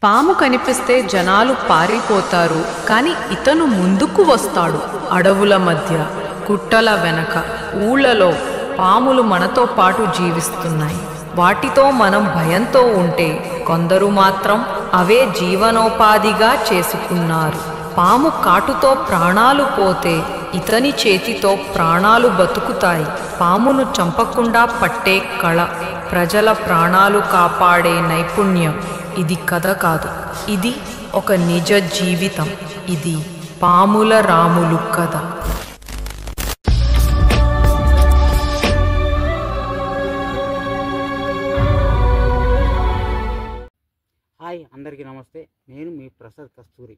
పాము కనిపిస్తే జనాలు పారిపోతారు, కాని ఇతను ముందుకు వస్తాడు. అడవుల మధ్య, గుట్టల వెనక, ఊళ్ళలో పాములు మనతో పాటు జీవిస్తున్నాయి. వాటితో మనం భయంతో ఉంటే కొందరు మాత్రం అవే జీవనోపాధిగా చేసుకున్నారు. పాము కాటుతో ప్రాణాలు పోతే ఇతని చేతితో ప్రాణాలు బతుకుతాయి. పామును చంపకుండా పట్టే కళ, ప్రజల ప్రాణాలు కాపాడే నైపుణ్యం. ఇది కథ కాదు, ఇది ఒక నిజ జీవితం. ఇది పాముల రాములు కథ. హాయ్, అందరికీ నమస్తే. నేను మీ ప్రసాద్ కస్తూరి.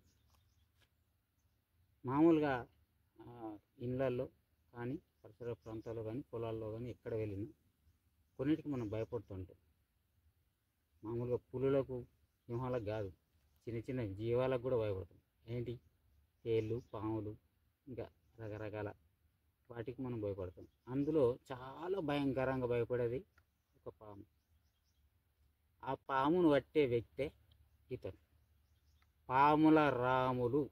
మామూలుగా ఇళ్ళల్లో కానీ, పరిసర ప్రాంతాల్లో కానీ, పొలాల్లో కానీ ఎక్కడ వెళ్ళినా కొన్నిటికి మనం భయపడుతుంటాం. మామూలుగా పులులకు, సింహాలకు కాదు, చిన్న చిన్న జీవాలకు కూడా భయపడతాం. ఏంటి, తేళ్ళు, పాములు, ఇంకా రకరకాల వాటికి మనం భయపడతాం. అందులో చాలా భయంకరంగా భయపడేది ఒక పాము. ఆ పామును పట్టే వ్యక్తే ఇతను, పాముల రాములు.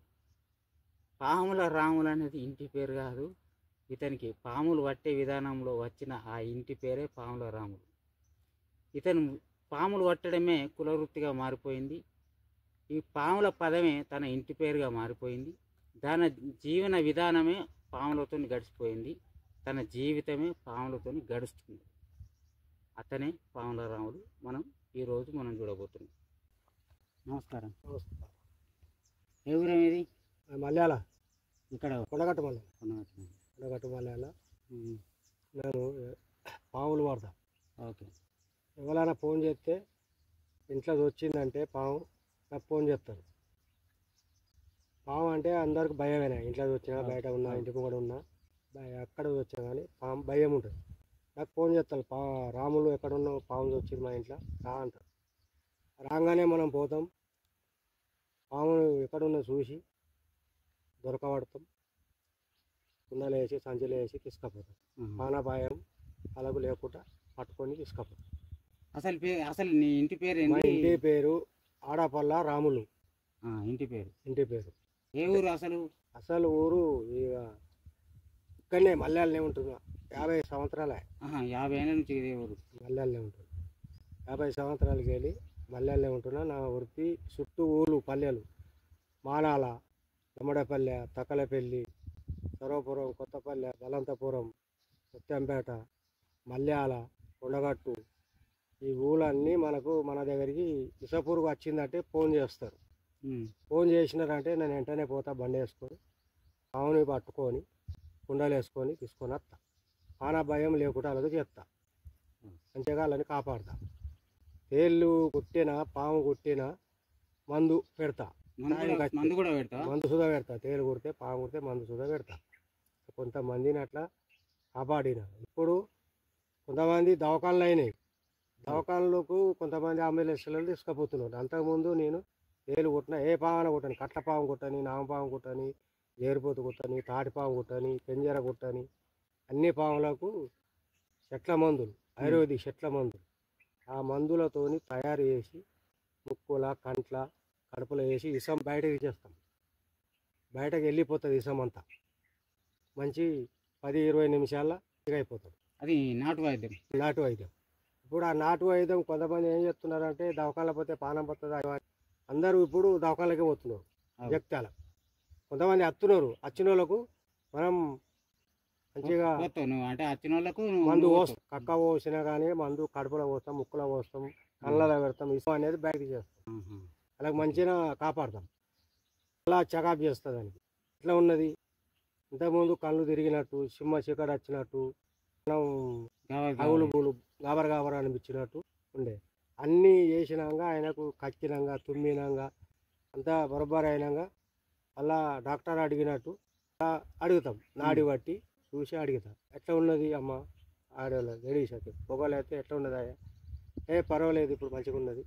పాముల రాములు అనేది ఇంటి పేరు కాదు, ఇతనికి పాములు పట్టే విధానంలో వచ్చిన ఆ ఇంటి పేరే పాముల రాములు. ఇతను పాములు పట్టడమే కులవృత్తిగా మారిపోయింది. ఈ పాముల పదమే తన ఇంటి పేరుగా మారిపోయింది. తన జీవన విధానమే పాములతో గడిచిపోయింది. తన జీవితమే పాములతో గడుస్తుంది. అతనే పాముల రాములు. ఈరోజు మనం చూడబోతున్నాం. నమస్కారం. ఏ ఊరం ఇది? మలయాళ, ఇక్కడ కొండగట్టు మలయాళ. నేను పాములు వాడతా. ఓకే. ఎవరైనా ఫోన్ చేస్తే ఇంట్లో వచ్చిందంటే పాము నాకు ఫోన్ చేస్తారు. పాము అంటే అందరికి భయమేనా, ఇంట్లో వచ్చినా, బయట ఉన్నా, ఇంటి కూడా ఉన్నా, ఎక్కడ వచ్చినా కానీ పాము భయం ఉంటుంది. నాకు ఫోన్ చేస్తారు, రాములు ఎక్కడున్నా, పాము వచ్చింది మా ఇంట్లో రా అంటారు. రాగానే మనం పోతాం, పామును ఎక్కడున్నా చూసి దొరకబడతాం. కుండలు వేసి, సంచులు వేసి తీసుకుపోతాం. ప్రాణభాయం అలాగూ లేకుండా పట్టుకొని తీసుకుపోతాం. అసలు నీ ఇంటి పేరు మా ఇంటి పేరు ఆడపల్ల రాములు. ఇంటి పేరు ఏ ఊరు? అసలు ఊరు ఇక్కడనే మలయాళనే ఉంటున్నా. 50 సంవత్సరాలే. 50 ఏళ్ళ నుంచి ఇదే ఊరు మలయాళనే ఉంటున్నా. 50 సంవత్సరాలకి వెళ్ళి మలయాళనే ఉంటున్నా. నా వృత్తి చుట్టూ ఊళ్ళు, పల్లెలు, మానాల, తమ్మడపల్లె, తక్కలపల్లి, సర్వపురం, కొత్తపల్లె, బలంతపురం, సత్యంపేట, మల్యాల, కొండగట్టు, ఈ ఊళ్ళన్నీ మన దగ్గరికి ఇసపూరుకు వచ్చిందంటే ఫోన్ చేస్తారు. ఫోన్ చేసినారంటే నేను వెంటనే పోతా, బండి వేసుకొని పాముని పట్టుకొని కుండలు వేసుకొని తీసుకొని వస్తా. భయం లేకుండా అలాగే చేస్తా. మంచిగా వాళ్ళని కాపాడుతా. తేళ్ళు కుట్టినా, పాము కుట్టినా మందు పెడతా. మందు సుధా పెడతా. తేలు కుడితే, పాము కుడితే మందు సుధా పెడతా. కొంతమందిని అట్లా కాపాడిన. ఇప్పుడు కొంతమంది దవాఖానలు అయినాయి. దవాఖానలకు కొంతమంది అంబులెన్స్లలో తీసుకుపోతున్నారు. అంతకుముందు నేను తేలు కుట్టిన, ఏ పాము కుట్టని, కట్ల పాము కుట్టని, నామపాము కుట్టని, జేరుపోతు కుట్టని, తాటిపాము కుట్టని, పెంజర కుట్టని, అన్ని పాములకు చెట్ల మందులు, ఆయుర్వేదిక్ చెట్ల మందులు, ఆ మందులతోని తయారు చేసి ముక్కుల, కంట్ల, కడుపులో వేసి విషం బయటకు తీసేస్తాం. బయటకు వెళ్ళిపోతుంది విషం అంతా. మంచి 10-20 నిమిషాల్లో అయిపోతుంది. అది నాటు వైద్యం. ఇప్పుడు ఆ నాటు వైద్యం కొంతమంది ఏం చేస్తున్నారంటే, దవాఖానలో పోతే పానం పోతుంది, అందరూ ఇప్పుడు దవాఖానలకే పోతున్నారు. వ్యక్తాల కొంతమంది వస్తున్నారు. వచ్చిన వాళ్ళకు మనం మంచిగా అంటే వచ్చిన వాళ్ళకు మందు పోస్తాం. కక్క పోసినా కానీ మందు కడుపులో పోస్తాం, ముక్కులో పోస్తాం, కళ్ళలో పెడతాం. విషం అనేది బయటకు చేస్తాం. అలాగే మంచిగా కాపాడతాం. అలా చెకప్ చేస్తుంది. దానికి ఇట్లా ఉన్నది. ఇంతకుముందు కళ్ళు తిరిగినట్టు, సింహ చీకటి వచ్చినట్టు, మనం అగులు పూలు గాబర అనిపించినట్టు ఉండే. అన్నీ చేసినాక ఆయనకు కక్కినాక, తుమ్మినాక, అంతా బరోబర్ అయినాక అలా డాక్టర్ అడిగినట్టు అడుగుతాం. నాడి బట్టి చూసి అడుగుతాం, ఎట్లా ఉన్నది అమ్మ ఆడవాళ్ళు రెడీ చేస్తాం. పొగలు అయితే ఎట్లా ఉన్నది అయ్యా? పర్వాలేదు, ఇప్పుడు మంచిగా ఉన్నది,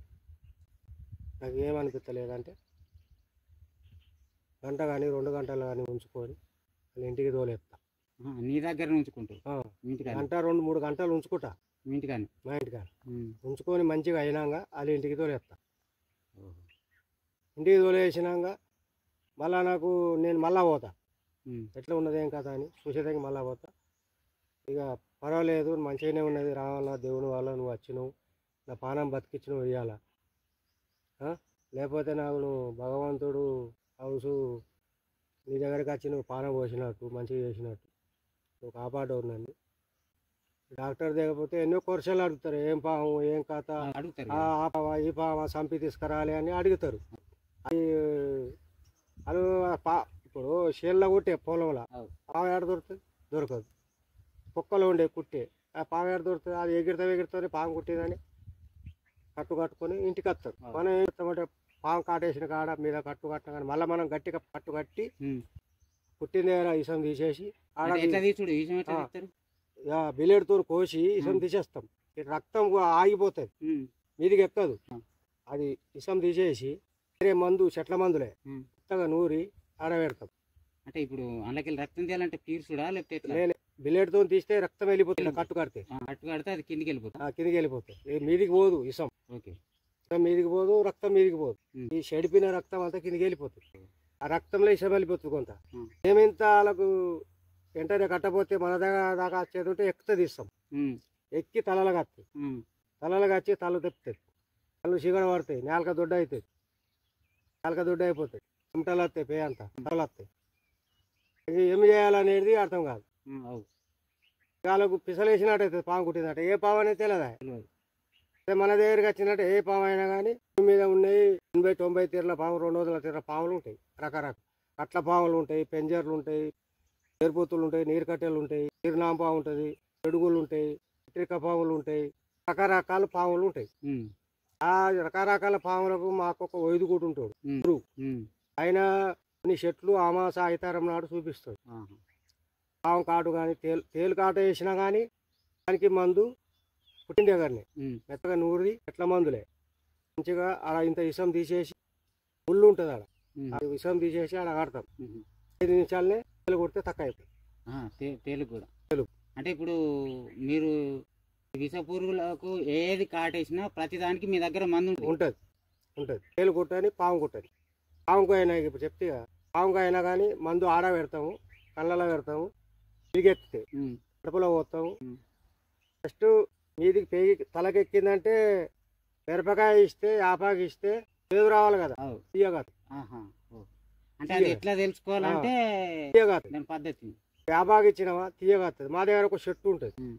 నాకు ఏమనిపించలేదంటే గంట కానీ 2 గంటలు కానీ ఉంచుకొని వాళ్ళ ఇంటికి తోలేస్తా. నీ దగ్గర ఉంచుకుంటా గంట 2-3 గంటలు ఉంచుకుంటా. మా ఇంటికాని ఉంచుకొని మంచిగా అయినాక వాళ్ళ ఇంటికి తోలేస్తా. ఇంటికి తోలేసినాక మళ్ళా నేను మళ్ళా పోతా, ఉమ్, ఎట్లా ఉన్నది ఏం కథ అని చూసేదానికి మళ్ళా పోతా. ఇక పర్వాలేదు మంచిగానే ఉన్నది, రావాల దేవుని వల్ల నువ్వు వచ్చినావు, నా పానం బతికించినవు ఇయ్యాల. లేకపోతే నాకు నువ్వు భగవంతుడు హౌసు నీ దగ్గరికి వచ్చి నువ్వు పానం పోసినట్టు మంచిగా చేసినట్టు నువ్వు కాపాడవు నన్ను. డాక్టర్ దిగకపోతే ఎన్నో క్వశ్చన్లు అడుగుతారు, ఏం పాము ఏం కథ, అడుగుతారు ఆ కదా. పావా ఈ పావా చంపి తీసుకురాలి అని అడుగుతారు. అది అది ఇప్పుడు షేర్లో కొట్టే పొలంలో అవు. పాము ఏడ దొరుకుతుంది, దొరకదు. కుక్కలో ఉండే కుట్టే ఆ పాము ఏడ దొరుకుతుంది, అది ఎగిరితే పాము కుట్టిందని కట్టుకొని ఇంటికి వస్తారు. అవు. మనం ఏం చేస్తామంటే పాము కాటేసిన కాడ మీద కట్టిన కానీ మళ్ళీ మనం గట్టిగా కట్టి ఉమ్. పుట్టిన దగ్గర ఇసం తీసేసి ఆడ అంటే ఎట్లా తీసుడు విషయం ఎట్లా ఆ. తీస్తారు? బిలేడుతో కోసి ఇసం తీసేస్తాం. ఇటు రక్తం ఆగిపోతుంది, ఉమ్, మీదికి ఎక్కదు. ఆ. అది ఇసం తీసేసి వేరే మందు చెట్ల మందులే ఉమ్. కొత్తగా నూరి ఆడబెడతాం. అంటే ఇప్పుడు అందులోకి రక్తం తీయాలంటే పీర్సుడా లేకపోతే ఎట్లా? లేలే బిలేడుతో తీస్తే రక్తం వెళ్ళిపోతుంది, కట్టు కడితే అట్టు కడితే అది కిందికి వెళ్ళిపోతుంది. కిందికి వెళ్ళిపోతుంది. మీదికి పోదు ఇసం, ఓకే. ఇసం మీదికి పోదు, రక్తం మీదికి పోదు. ఉమ్. ఈ చెడిపిన రక్తం అంతా కిందికి వెళ్ళిపోతుంది. ఆ రక్తంలో ఇసం వెళ్ళిపోతుంది కొంత. ఉమ్. ఏమింత వాళ్ళకు వెంటనే కట్టపోతే మన దగ్గర దాకా వచ్చేది ఉంటే ఎక్కుతుంది ఇస్తాం. ఉమ్, ఎక్కి తలలకు వస్తుంది, ఉమ్, తలలకు వచ్చి తల తెప్పుతుంది, కళ్ళు సిగడ పడతాయి, నేలక దొడ్డ అవుతుంది, నేలక దొడ్డ అయిపోతాయి, చెమటలు వస్తాయి, పే అంతా తలలు వస్తాయి. ఇది ఏమి చేయాలనేది అర్థం కాదు. ఉమ్, అవు. వాళ్ళకు పిసలేసినట్టు అవుతుంది, పాము కుట్టినట్టు. ఏ పాము అనేది తెలియదా. తెలియదు. అదే మన దగ్గరికి వచ్చినట్టు ఏ పాము అయినా కానీ భూమి మీద ఉన్నాయి 80-90 తీర్ల పాము, 200 తీర్ల పాములు ఉంటాయి. రకరకాల కట్ల పాములు ఉంటాయి, పెంజర్లు ఉంటాయి, ఎరుపుతులు ఉంటాయి, నీరు కట్టెలు ఉంటాయి, నీరునామ పాము ఉంటుంది, పెడుగులు ఉంటాయి, చిట్రిక పాములు ఉంటాయి, రకరకాల పాములు ఉంటాయి. ఉమ్, ఆ రకరకాల పాములకు మాకు ఒక వైదుగుడు ఉంటాడు. ఉమ్, గురువు ఉమ్, ఆయన కొన్ని చెట్లు అమాస అయితారం నాడు చూపిస్తాడు. ఆహా. పాము కాటు కానీ తేలు కాటు వేసినా కానీ దానికి మందు పుట్టిన దగ్గరనే ఉమ్, మెత్తగా నూరి ఎట్ల మందులే మంచిగా అలా ఇంత ఇసం తీసేసి ముళ్ళు ఉంటుంది ఆడ, ఉమ్, ఆ ఇసం తీసేసి ఆడ కడతాం. ఉమ్. 5 నిమిషాలనే తేలు కొడితే తక్కువ అయిపోతుంది. తేలు కూడా. తెలుగు. అంటే ఇప్పుడు మీరు విష పురుగులకు ఏది కాటేసినా ప్రతిదానికి మీ దగ్గర మందు ఉంటుంది. ఉంటుంది ఉంటుంది తేలు కొట్టని పాము కొట్టని. పాముకు అయినా ఇప్పుడు చెప్తే పాముకు అయినా కానీ మందు ఆడ పెడతాము, కళ్ళలో పెడతాము, తిరిగెత్తితే ఉమ్, కడుపులో పోతాము. ఉమ్. ఫస్ట్ మీదికి పేగి తలకెక్కిందంటే మిరపకాయ ఇస్తే ఆపాకి ఇస్తే చేదు రావాలి కదా, అవు. తీయగా ఆహా. ఓ. అంటే అది ఎట్లా తెలుసుకోవాలంటే తీయగా దాని పద్ధతి. ఆపాకి ఇచ్చినామా తీయగా వస్తుంది. మా దగ్గర ఒక చెట్టు ఉంటుంది, ఉమ్,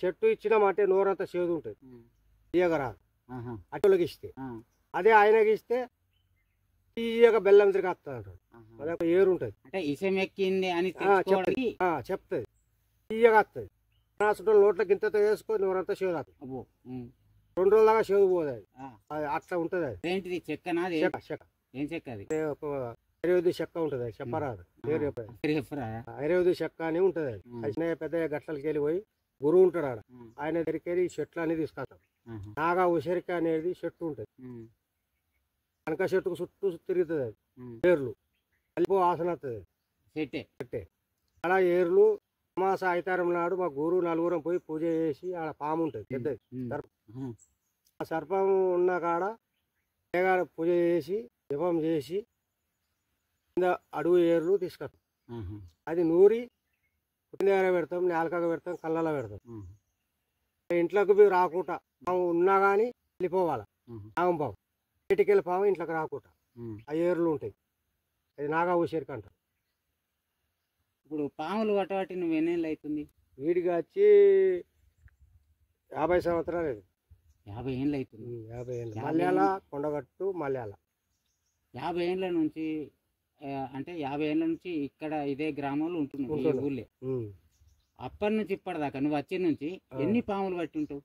చెట్టు ఇచ్చినామంటే నోరంతా చేదు ఉంటుంది, ఉమ్, తీయగా రాదు. ఆహా. అటులకి ఇస్తే ఆ, అదే ఆయనకి ఇస్తే తీయగా బెల్లం తిరిగి వస్తుంది అంటాడు. ఆహా. అది ఒక ఏరు ఉంటుంది, అంటే ఇసం ఎక్కింది అని చెప్తుంది తెలుసుకోవడానికి. చెప్తుంది తీయగా వస్తుంది. రాసుకుంటే నోట్లకి ఇంతతో వేసుకొని నోరంతా చేదు వస్తుంది. అబ్బో. ఉమ్, 2 రోజుల దాకా చేదు పోదు. ఆ. అది అట్లా ఉంటుంది. అది ఏంటిది చెక్కనా? అది చెక్క చెక్క ఏం చెక్క అది? ఐరవది చెక్క ఉంటుంది, అది చెప్పరాదు పేరు చెప్పదు. చెప్పరా? ఐరవది చెక్క అని ఉంటుంది. అది ఉమ్. అది చిన్న పెద్ద గట్లకి వెళ్ళి పోయి గురువు ఉంటాడు ఆడ, ఉమ్, ఆయన దగ్గరికి వెళ్ళి ఈ చెట్లు అనేది తీసుకొస్తాం. ఆహా. నాగా ఉసిరిక అనేది చెట్టు ఉంటుంది, ఉమ్, కనక చెట్టుకు చుట్టూ తిరుగుతుంది. అది ఉమ్. ఏర్లు కలిపి వాసన వస్తుంది. చెట్టే. అలా ఏర్లు అమాస అయితారం నాడు మా గురు నలుగురం పోయి పూజ చేసి ఆడ పాము ఉంటుంది పెద్దది. ఉమ్, సర్పం. ఆహా. ఆ సర్పం ఉన్న కాడ పూజ చేసి జపం చేసి కింద అడుగు ఏర్లు తీసుకొస్తాం. ఆహా. అది నూరి పుట్టిన దగ్గర పెడతాం, నేలకగా పెడతాం, కళ్ళలో పెడతాం. ఆహా. ఇంట్లోకి పోయి రాకుండా పాము ఉన్నా కానీ వెళ్ళిపోవాలి. ఆహా. నాగం పాము బయటికి వెళ్ళి పాము ఇంట్లోకి రాకుండా ఉమ్. ఆ ఏర్లు ఉంటాయి. అది నాగా ఉసిరిక అంటారు. ఇప్పుడు పాములు పట్టబట్టి నువ్వు ఎన్నేళ్ళు అవుతుంది? వీడికి వచ్చి 50 సంవత్సరాలు. 50 ఏళ్ళు అవుతుంది. 50 ఏళ్ళు. 50 మల్యాల కొండగట్టు మల్యాల. 50 ఏళ్ళ నుంచి అంటే 50 ఏళ్ళ నుంచి ఇక్కడ ఇదే గ్రామంలో ఉంటున్నావు, ఈ ఉంటున్నా. ఊళ్ళే. ఉమ్. అప్పటి నుంచి ఇప్పటిదాకా నువ్వు వచ్చే నుంచి ఎన్ని పాములు పట్టి ఉంటావు?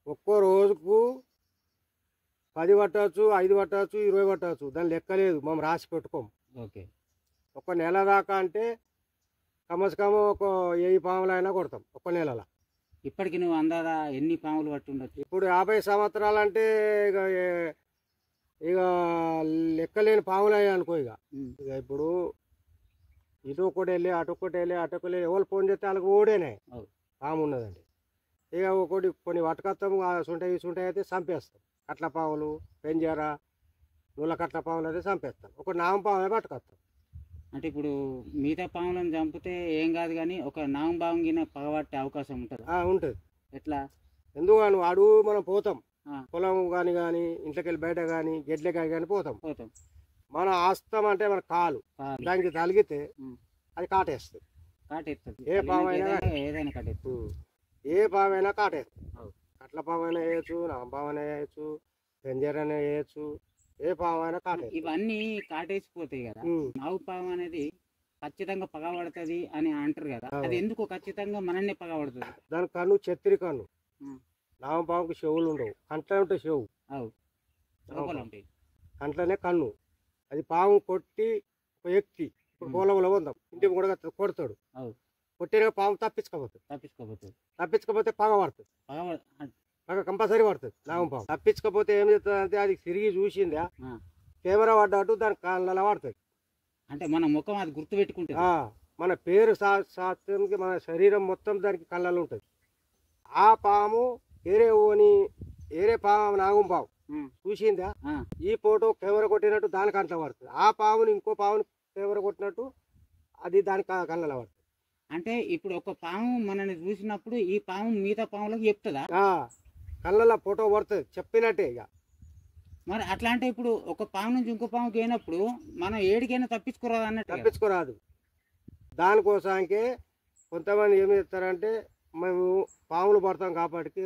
ఒక్కో రోజుకు 10 పట్టవచ్చు, 5 పట్టవచ్చు, 20 పట్టవచ్చు. దాని లెక్కలేదు, మనం రాసి పెట్టుకోం. ఓకే. ఒక నెల దాకా అంటే కమసకమ ఒక 1000 పాములు అయినా కొడతాం ఒక నెలలో. ఇప్పటికి నువ్వు అందాదా ఎన్ని పాములు పట్టి ఉండొచ్చు? ఇప్పుడు 50 సంవత్సరాలు అంటే ఇక లెక్కలేని పాములు అయ్యాయి అనుకో. ఇక ఉమ్. ఇక ఇప్పుడు ఇటు ఒకటి వెళ్ళి అటు ఒకటి వెళ్ళి అటు ఒకటి వెళ్ళి ఎవరు ఫోన్ చేస్తే వాళ్ళకి ఓడేనే అవు. పాము ఉన్నదండి. ఇక ఒకటి కొన్ని వటకత్తం సుంటాయి అయితే చంపేస్తాం. కట్ల పాములు, పెంజర, నూల కట్ల పాములు అయితే చంపేస్తాం, ఒక నాగం పామే పట్టుకొస్తాం. అంటే ఇప్పుడు మిగతా పాములను చంపితే ఏం కాదు, కానీ ఒక నాగం పాము గిన పగబట్టే అవకాశం ఉంటుంది. ఉంటుంది. ఎట్లా? ఎందుకని అడుగు మనం పోతాం, ఆ. పొలం కానీ ఇంట్లోకి వెళ్ళి బయట కానీ గెడ్లకి కానీ పోతాం. పోతాం. మన ఆస్తం అంటే మన కాలు కాలు. దానికి తలిగితే ఉమ్. అది కాటేస్తుంది. కాటెత్తది. ఏ పాము అయినా ఏదైనా కాటెత్తు. ఏ పామైనా కాటేస్తుంది. అవు. కట్ల పామైనా వేయచ్చు, నాగం పామైనా వేయచ్చు, పెంజర్ అయినా వేయచ్చు, ఏ పామైనా కాటేస్తుంది. ఇవన్నీ కాటేసిపోతాయి కదా. నాగు పాము అనేది ఖచ్చితంగా పగబడుతుంది అని అంటారు కదా, అది ఎందుకు ఖచ్చితంగా మనల్ని పగబడుతుంది? దాని కన్ను చెత్తిరి కన్ను. ఉమ్. నాగం పాముకి చెవులు ఉండవు, కంట్లో ఉంటే చెవు, అవు లోపల ఉంటాయి. కంట్లోనే కన్ను. అది పాము కొట్టి ఒక ఎక్కి ఇప్పుడు పొలంలో ఉందాం, ఇంటి కూడా కొడతాడు, అవు. కొట్టిన పాము తప్పించుకోపోతుంది. తప్పించకపోతే పగ పడుతుంది, పగ కంపల్సరీ పడుతుంది నాగం పాము. తప్పించకపోతే ఏం చేస్తుంది అంటే అది తిరిగి చూసిందా కెమెరా పడ్డట్టు దాని కాళ్ళలో పడుతుంది. అంటే మన ముఖం అది గుర్తు పెట్టుకుంటుంది. మన పేరు శాస్త్రానికి మన శరీరం మొత్తం దానికి కళ్ళలో ఉంటుంది. ఆ పాము ఏరే పాము నాగం పాము చూసిందా ఈ ఫోటో కెమెరా కొట్టినట్టు దాని కంట్లో పడుతుంది. ఆ పాముని ఇంకో పాముని కెమెరా కొట్టినట్టు అది దాని కళ్ళలో పడుతుంది. అంటే ఇప్పుడు ఒక పాము మనల్ని చూసినప్పుడు ఈ పాము మిగతా పాములకు చెప్తుందా? కళ్ళలో ఫోటో పడుతుంది, చెప్పినట్టే. ఇక మరి అట్లా అంటే ఇప్పుడు ఒక పాము నుంచి ఇంకో పాముకి అయినప్పుడు మనం ఏడికైనా తప్పించుకోరాదు అన్నట్టు. తప్పించుకోరాదు. దానికోసానికే కొంతమంది ఏం చేస్తారంటే మేము పాములు పడతాం కాబట్టి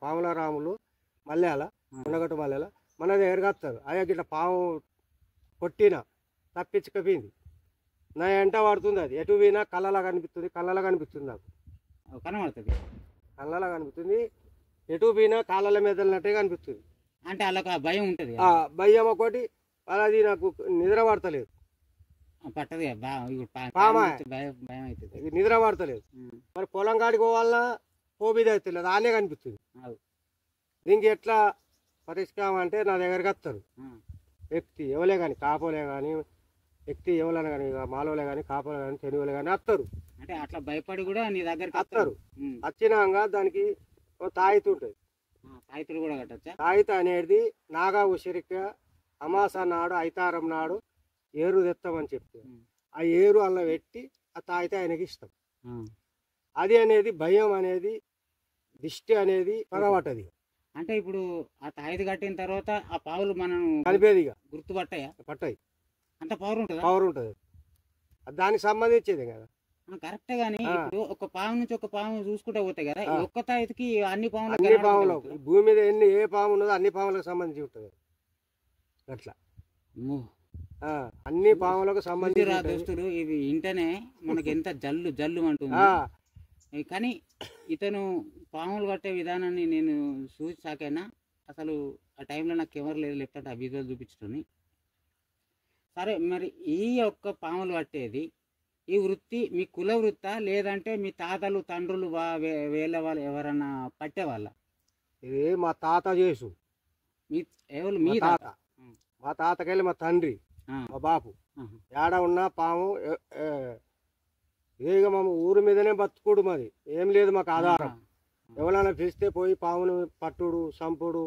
పాముల రాములు మల్లెల ఉండగట్టు మల్లెల మన దగ్గరకు వస్తారు. అయ్యా గిట్ల పాము కొట్టిన తప్పించుకపోయింది, నా ఎంట పడుతుంది, అది ఎటు పోయినా కళ్ళలా కనిపిస్తుంది నాకు కనబడుతుంది. కళ్ళలా కనిపిస్తుంది, ఎటు పోయినా కాళ్ళ మీద వెళ్ళినట్టే కనిపిస్తుంది. అంటే అలా భయం ఉంటుంది. భయం ఒకటి, అది నాకు నిద్ర పడతలేదు, పట్టదు భయం అవుతుంది, నిద్ర పడతలేదు. మరి పొలం కాడికి పోవాలన్నా పోబీది అవుతుంది, దాన్నే కనిపిస్తుంది. దీనికి ఎట్లా పరిష్కారం అంటే నా దగ్గరికి వస్తారు వ్యక్తి ఎవలే కానీ, కాపోలే కానీ, వ్యక్తి ఎవరైనా కానీ, మాలోలే కానీ, కాపోలే కానీ, తెనువులే కానీ వస్తారు. అంటే అట్లా భయపడి కూడా నీ దగ్గరికి వస్తారు. వచ్చినాక దానికి తాయితు ఉంటుంది. తాయితులు కూడా కట్టచ్చా? తాయిత అనేది నాగా ఉసిరిక అమాస నాడు ఐతారం నాడు ఏరు తెస్తామని చెప్తే ఆ ఏరు అలా పెట్టి ఆ తాయిత ఆయనకి ఇష్టం. అది అనేది భయం అనేది దిష్టి అనేది పగబట్టది. అంటే ఇప్పుడు ఆ తాయిది కట్టిన తర్వాత ఆ పావులు మనం కలిపేది గుర్తుపట్టాయా? పట్టాయి. అంత పవర్ ఉంటుంది. పవర్ ఉంటుంది, దానికి సంబంధించేది కదా. కరెక్టే. గానీ ఇప్పుడు ఒక పాము నుంచి ఒక పాము చూసుకుంటే పోతాయి కదా, ఒక్క తాయికి అన్ని పాములకు భూమి మీద ఏ పాము ఉన్నదో అన్ని పాములకు సంబంధించి ఉంటుంది. అట్లా అన్ని పాములకు సంబంధించి దోస్తులు ఇవి ఇంటనే మనకి ఎంత జల్లు అంటుంది. కానీ ఇతను పాములు పట్టే విధానాన్ని నేను చూసాకైనా అసలు ఆ టైంలో నాకు కెమెరా లేదు, లేకపోతే ఆ విజువల్ చూపించడం. సరే, మరి ఈ యొక్క పాములు పట్టేది ఈ వృత్తి మీ కుల వృత్తా, లేదంటే మీ తాతలు తండ్రులు వేళ్ళ వాళ్ళు ఎవరన్నా పట్టేవాళ్ళ? ఇది మా తాత చేసు. మీ తాత? మా తాతకెళ్ళి మా తండ్రి మా బాపు ఏడ ఉన్నా పాము ఇక మా ఊరి మీదనే బతుకుడు, మాది ఏం లేదు మాకు ఆధారం. ఎవరైనా పిలిస్తే పోయి పామును పట్టుడు, చంపుడు,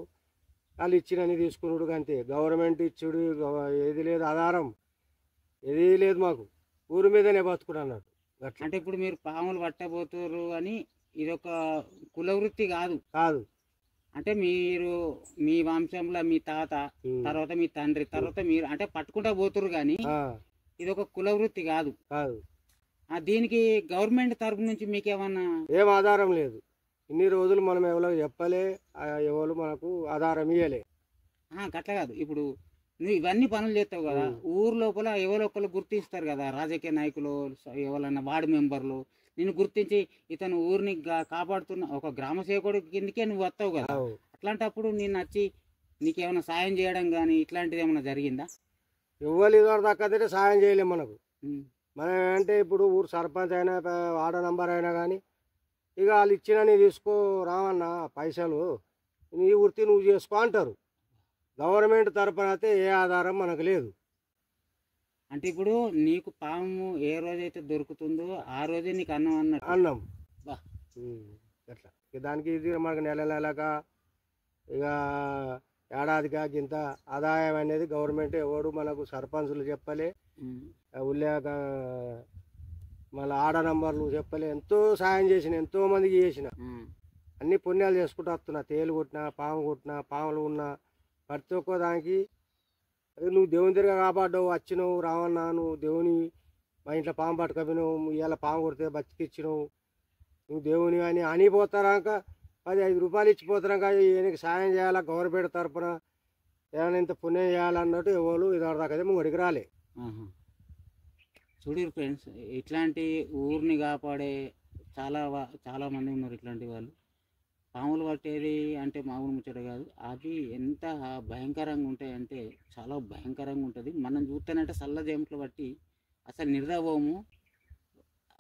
వాళ్ళు ఇచ్చినని తీసుకున్నాడు అంతే. గవర్నమెంట్ ఇచ్చుడు ఏది లేదు, ఆధారం ఏది లేదు మాకు, ఊరి మీదనే బతుకుడు అన్నట్టు. అంటే ఇప్పుడు మీరు పాములు పట్టబోతున్నారు అని ఇది ఒక కుల వృత్తి కాదు? అంటే మీరు మీ వంశంలో మీ తాత తర్వాత మీ తండ్రి తర్వాత మీరు అంటే పట్టుకుంటా పోతురు కానీ ఇది ఒక కుల వృత్తి కాదు. దీనికి గవర్నమెంట్ తరపు నుంచి మీకు ఏమన్నా ఏం ఆధారం లేదు. ఇన్ని రోజులు మనం ఎవరో చెప్పలే, ఎవరు మనకు ఆధారం ఇయ్యలే. గట్ల కాదు, ఇప్పుడు నువ్వు ఇవన్నీ పనులు చేస్తావు కదా, ఊరు లోపల ఎవరో ఒకరు గుర్తిస్తారు కదా, రాజకీయ నాయకులు ఎవరన్నా వార్డు మెంబర్లు నిన్ను గుర్తించి ఇతను ఊరిని కాపాడుతున్న ఒక గ్రామ సేవకుడు కిందకే నువ్వు వస్తావు కదా, అట్లాంటప్పుడు నేను వచ్చి నీకేమైనా సాయం చేయడం కానీ ఇట్లాంటిది ఏమైనా జరిగిందా? ఎవరు ఇదివరకు దక్కదంటే సాయం చేయలేము మనకు. మనం అంటే ఇప్పుడు ఊరు సర్పంచ్ అయినా వార్డు నంబర్ అయినా కానీ ఇక వాళ్ళు ఇచ్చిన నీ తీసుకో రావన్నా పైసలు, నీ వృత్తి నువ్వు చేసుకో అంటారు. గవర్నమెంట్ తరపున అయితే ఏ ఆధారం మనకు లేదు. అంటే ఇప్పుడు నీకు పాము ఏ రోజైతే దొరుకుతుందో ఆ రోజే నీకు అన్నం అన్నట్టు. అన్నం అట్లా దానికి ఇది మనకు నెలగా ఇక ఏడాదిగా ఇంత ఆదాయం అనేది గవర్నమెంట్ ఎవడు మనకు సర్పంచులు చెప్పలే, ఉల్లేక మళ్ళీ ఆడ నంబర్లు చెప్పలే. ఎంతో సాయం చేసిన, ఎంతో మందికి చేసిన, అన్ని పుణ్యాలు చేసుకుంటూ వస్తున్నా. తేలు కొట్టినా, పాము కొట్టినా, పాములు ఉన్నా, ప్రతి ఒక్క దానికి నువ్వు దేవుని తిరిగా కాపాడ్డావు, వచ్చినావు రావన్నా, నువ్వు దేవుని మా ఇంట్లో పాము పట్టుకపోయినావు, ఇవాళ పాము కొడితే బతికిచ్చినావు, నువ్వు దేవుని అని అనిపోతారాక 10-5 రూపాయలు ఇచ్చిపోతారాక ఈయనకి సాయం చేయాలా గవర్నమెంట్ తరఫున, ఏమైనా ఇంత పుణ్యం చేయాలన్నట్టు ఎవరు ఇదివరదాకైతే ముంగడికి రాలే. చూడరు ఫ్రెండ్స్, ఇట్లాంటి ఊరిని కాపాడే చాలా మంది ఉన్నారు. ఇట్లాంటి వాళ్ళు పాములు పట్టేది అంటే మామూలు ముచ్చట కాదు. అవి ఎంత భయంకరంగా ఉంటాయంటే చాలా భయంకరంగా ఉంటుంది. మనం చూస్తేనంటే చల్ల జంపులు బట్టి అసలు నిర్దాపోము.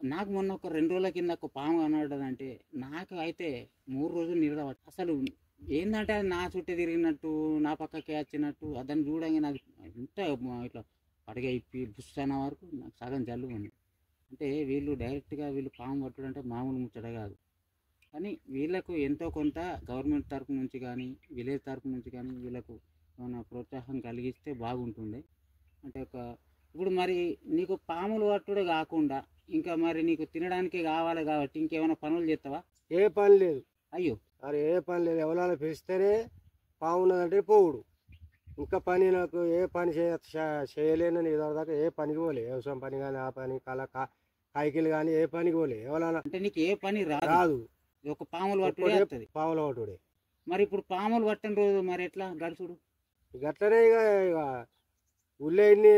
నాకు మొన్న ఒక 2 రోజుల కింద ఒక పాము కనబడ్డదంటే నాకు అయితే 3 రోజులు నిర్దాప. అసలు ఏంటంటే అది నా చుట్టూ తిరిగినట్టు, నా పక్కకే వచ్చినట్టు, దాన్ని చూడంగా నాకు ఎంత ఇట్లా పడిగా ఇప్పి బుస్సన్న వరకు నాకు సగం జల్లు ఉంది. అంటే వీళ్ళు డైరెక్ట్గా పాము పట్టడం అంటే మామూలు ముచ్చట కాదు. కానీ వీళ్ళకు ఎంతో కొంత గవర్నమెంట్ తరపు నుంచి కానీ విలేజ్ తరపు నుంచి కానీ వీళ్ళకు ఏమైనా ప్రోత్సాహం కలిగిస్తే బాగుంటుంది. అంటే ఇప్పుడు మరి నీకు పాములు పట్టుడే కాకుండా ఇంకా మరి నీకు తినడానికి కావాలి కాబట్టి ఇంకేమైనా పనులు చేస్తావా? ఏ పని లేదు. అయ్యో అరే ఏ పని లేదు. ఎవరైనా పిలిస్తేనే పాము ఉన్నదంటే పోవుడు. ఇంకా పని నాకు ఏ పని చేయలేనని ఇదివరదాకా ఏ పనికి పోలే. వ్యవసాయం పని కానీ, ఆ పని కాయకిలు కానీ ఏ పనికి పోలే. ఎవరైనా అంటే నీకు ఏ పని రాదు, ఒక పాములు పట్టుడే పాములు పట్టుడే. మరి ఇప్పుడు పాములు పట్టిన రోజు మరి ఎట్లా గడుచుడు? గట్లనే ఇక ఊళ్ళో ఇన్ని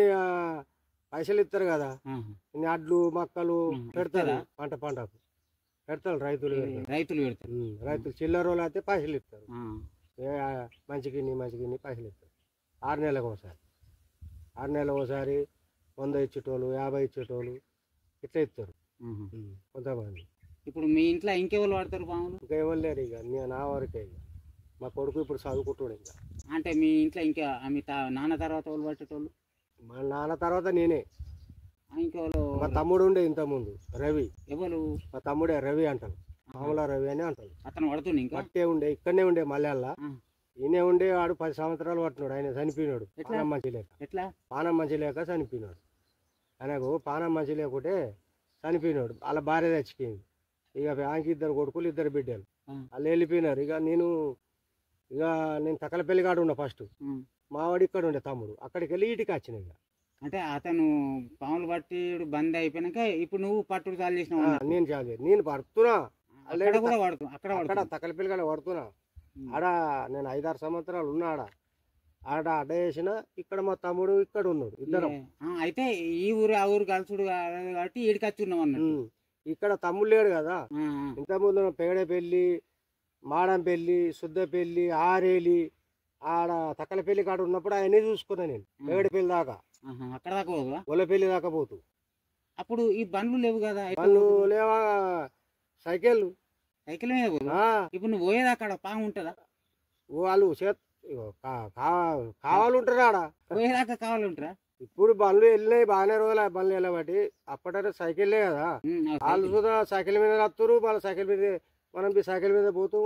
పైసలు ఇస్తారు కదా, ఇన్ని అడ్లు మక్కలు పెడతారు, పంటకు పెడతారు రైతులు పెడతారు. రైతులు చిల్లర వాళ్ళు అయితే పైసలు ఇస్తారు. మంచికి పైసలు ఇస్తారు. 6 నెలలకు ఒకసారి 6 నెలలకు ఒకసారి 100 ఇచ్చేటోళ్ళు, 50 ఇచ్చేటోళ్ళు ఇట్లా ఇస్తారు కొంతమంది. ఇప్పుడు మీ ఇంట్లో ఇంకెవరు వాడతారు పాములు? ఇంకా ఎవరు లేరు. ఇక నా వరకే. ఇక మా కొడుకు ఇప్పుడు చదువుకుంటాడు. ఇంకా అంటే మీ ఇంట్లో ఇంకా మీ నాన్న తర్వాత వాళ్ళు పట్టేటోళ్ళు? మా నాన్న తర్వాత నేనే. ఇంకెవరు? మా తమ్ముడు ఉండే ఇంతకుముందు రవి. ఎవరు? మా తమ్ముడే రవి అంటారు, మామూలు రవి అని అంటారు. అతను పడుతుంది ఇంకా పట్టే ఉండే, ఇక్కడనే ఉండే మల్లెల్లా. ఈయనే ఉండే. వాడు 10 సంవత్సరాలు పట్టినాడు. ఆయన చనిపోయినాడు. పానం మంచి లేక. ఎట్లా? పానం మంచి లేక చనిపోయినాడు. ఆయనకు పానం మంచి లేకుంటే చనిపోయినాడు. వాళ్ళ భార్య చచ్చిపోయింది. ఇక ఆయనకి 2 కొడుకులు 2 బిడ్డలు. వాళ్ళు వెళ్ళిపోయినారు. ఇక నేను తకలపల్లి కాడు ఉన్నా ఫస్ట్. మావాడు ఇక్కడ ఉండే తమ్ముడు. అక్కడికి వెళ్ళి ఇటుకి వచ్చిన. ఇక అంటే అతను పాములు పట్టి బంద్ అయిపోయినాక ఇప్పుడు నువ్వు పట్టుడు చాలు చేసినావు? నేను పడుతున్నా. అక్కడ తకలపల్లి కాడ పడుతున్నా. ఆడ నేను 5-6 సంవత్సరాలు ఉన్నా. ఆడ అడ్డ చేసిన. ఇక్కడ మా తమ్ముడు ఇక్కడ ఉన్నాడు. ఇద్దరం. అయితే ఈ ఊరు ఆ ఊరు కలుసుడు కాబట్టి ఈడికి వచ్చి ఉన్నాం అన్నట్టు. ఇక్కడ తమ్ముడు లేడు కదా. ఇంతకుముందు పెగడపల్లి, మాడంపల్లి, శుద్ధపల్లి, ఆరేలి, ఆడ తక్కలపల్లి కాడ ఉన్నప్పుడు ఆయనే చూసుకున్నా నేను. పెగడపల్లి దాకా, అక్కడ దాకా పోదు, ఒల్లపల్లి దాకా పోతూ. అప్పుడు ఈ బండ్లు లేవు కదా. బండ్లు లేవా? సైకిల్ మీద పోదు. ఇప్పుడు నువ్వు పోయేది అక్కడ పాము ఉంటుందా? వాళ్ళు కావాలంటారా? ఆడ పోయేదాకా కావాలంటారా? ఇప్పుడు బండ్లు వెళ్ళినాయి బాగానే రోజులు. ఆ బండ్లు వెళ్ళబట్టి అప్పటైతే సైకిల్లే కదా. వాళ్ళు కూడా సైకిల్ మీద వస్తారు. మళ్ళీ సైకిల్ మీద మనం సైకిల్ మీద పోతూ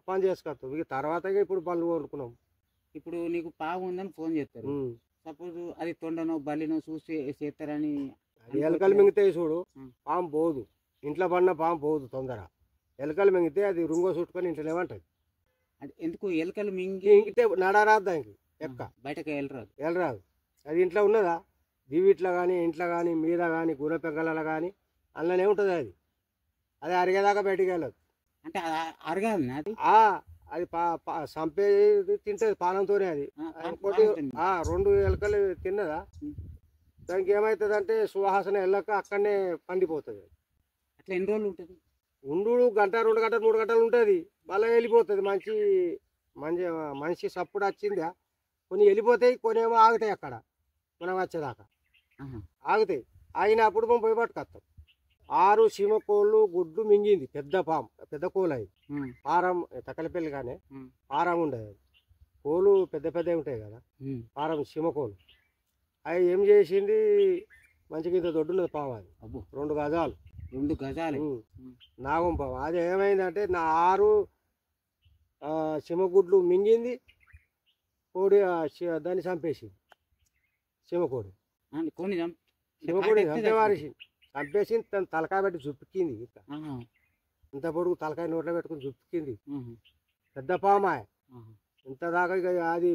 పని చేసుకొస్తాం. ఇక తర్వాత ఇప్పుడు బండ్లు కొనుక్కున్నాం. ఇప్పుడు నీకు పాము ఉందని ఫోన్ చేస్తారు. సపోజ్ అది తొండనో బలినో చూసి చేస్తారని. ఎలకలు మింగితే చూడు, పాము పోదు. ఇంట్లో పడిన పాము పోదు తొందర. ఎలకలు మింగితే అది రుంగో చుట్టుకొని ఇంట్లోనే ఉంటుంది. ఎందుకు ఎలకలు మింగితే నడరాదు దానికి. ఎక్క బయటకు వెళ్ళరాదు. అది ఇంట్లో ఉన్నదా? దీవిట్లో కానీ, ఇంట్లో కానీ, మీద కానీ, గుర్ర పెంకలలో కానీ అందులోనే ఉంటుంది. అది అరిగేదాకా బయటికి వెళ్ళదు. అంటే అరగాలి అది. అది చంపేది తింటది పానంతోనే. అది 2 ఎలకలు తిన్నదా దానికి ఏమవుతుంది అంటే సువాసన వెళ్ళక అక్కడనే పండిపోతుంది. అట్లా ఎన్ని రోజులు ఉంటుంది? ఉండు 1 గంట, 2 గంటలు, 3 గంటలు ఉంటుంది. మళ్ళీ వెళ్ళిపోతుంది. మనిషి సప్పుడు వచ్చిందా కొన్ని వెళ్ళిపోతాయి, కొన్ని ఏమో ఆగుతాయి. అక్కడ మనం వచ్చేదాకా ఆగుతాయి. ఆగినప్పుడు మనం పోయి పట్టుకొస్తాం. 6 సీమకోళ్ళు గుడ్డు మింగింది. పెద్ద కోళ్ళు. అవి పారం తక్కలపల్లి కానీ పారం ఉండదు. కోళ్ళు పెద్ద ఉంటాయి కదా, పారం సీమకోళ్ళు. అవి ఏం చేసింది, మంచిగా ఇంత దొడ్డున్నది పాము. అది 2 గజాలు నాగం పాము. అది ఏమైందంటే 6 సీమగుడ్లు మింగింది. కోడి దాన్ని చంపేసి సింహకోడి కోని సింహకోడి చంపేవారేసి చంపేసి తన తలకాయ పెట్టి చుప్పింది ఇంత పొడుగు తలకాయ నోట్లో పెట్టుకుని చుప్పింది పెద్ద పామాయ ఇంత దాకా ఇక అది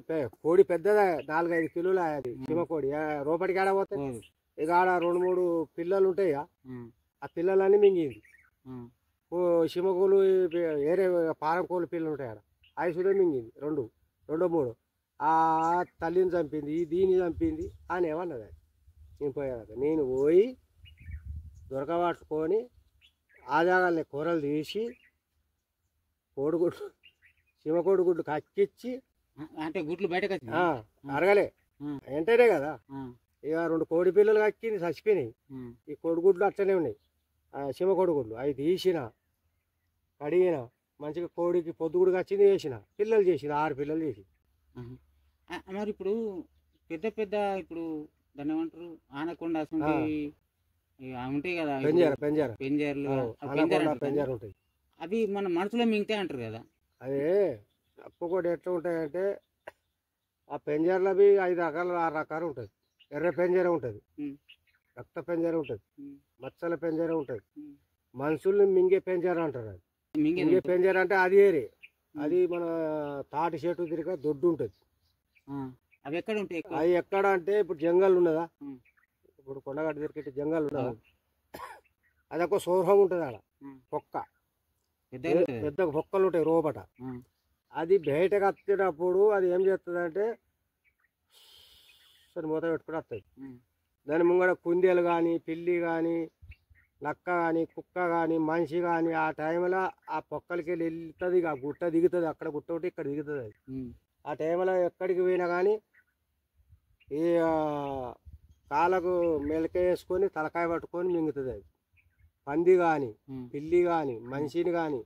కోడి పెద్దదా 4-5 కిలోలు అది సింహకోడి రూపడికి ఆడపోతాయి ఇక ఆడ 2-3 పిల్లలు ఉంటాయి ఆ పిల్లలన్నీ మింగింది సింహకోలు వేరే పారం కోళ్ళు పిల్లలు ఉంటాయి ఆడ అవి సుదే మింగింది 2-3 ఆ తల్లిని చంపింది దీన్ని చంపింది అని ఏమన్నది నేను పోయాక నేను పోయి దొరకబట్టుకొని ఆ జాగాల్ని కూరలు తీసి కోడిగుడ్లు సింహకోడి గుడ్లు కక్కిచ్చి అంటే గుడ్లు బయటకు అరగలే వెంటనే కదా ఇక 2 కోడి పిల్లలు కక్కింది చచ్చిపోయినాయి ఈ కోడిగుడ్లు అట్లనే ఉన్నాయి సింహకోడి గుడ్లు అవి తీసిన కడిగిన మంచిగా కోడికి పొద్దుగుడు వచ్చింది వేసిన పిల్లలు చేసిన 6 పిల్లలు చేసి మరి ఇప్పుడు పెద్ద ఇప్పుడు దాన్ని ఏమంటారు ఆనకొండ ఉంటాయి కదా పెంజర్లు ఉంటాయి అవి మన మనసులో మింగితే అంటారు కదా అదే ఒక్కొక్కటి ఎట్లా ఉంటాయంటే ఆ పెంజర్లు అవి 5 రకాలు 6 రకాలు ఉంటుంది ఎర్ర పెంజర ఉంటుంది రక్త పెంజర ఉంటుంది మచ్చల పెంజర ఉంటుంది మనుషుల్ని మింగే పెంజర అంటారు అది మింగే పెంజర అంటే అది ఏరే అది మన తాటి చెట్టు తిరిగి దొడ్డు ఉంటుంది అవి ఎక్కడ ఉంటాయి అవి ఎక్కడ అంటే ఇప్పుడు జంగల్ ఉన్నదా ఇప్పుడు కొండగడ్డ తిరిగి జంగల్ ఉన్నదా అది ఒక సౌరభం ఉంటుంది ఆడ పొక్క పెద్ద పొక్కలు ఉంటాయి రోబట అది బయటకు వచ్చేటప్పుడు అది ఏం చేస్తుంది అంటే మూత పెట్టుకుని వస్తుంది దాని ముంగడ కుందేలు కానీ పిల్లి కానీ నక్క కానీ కుక్క కానీ మనిషి కానీ ఆ టైంలో ఆ పొక్కలకి వెళ్ళి వెళ్తుంది ఆ గుట్ట దిగుతుంది అక్కడ గుట్ట ఒకటి ఇక్కడ దిగుతుంది అది ఆ టైంలో ఎక్కడికి పోయినా కానీ ఈ కాళ్ళకు మెలక వేసుకొని తలకాయ పట్టుకొని మింగుతుంది అది పంది కానీ పిల్లి కానీ మనిషిని కానీ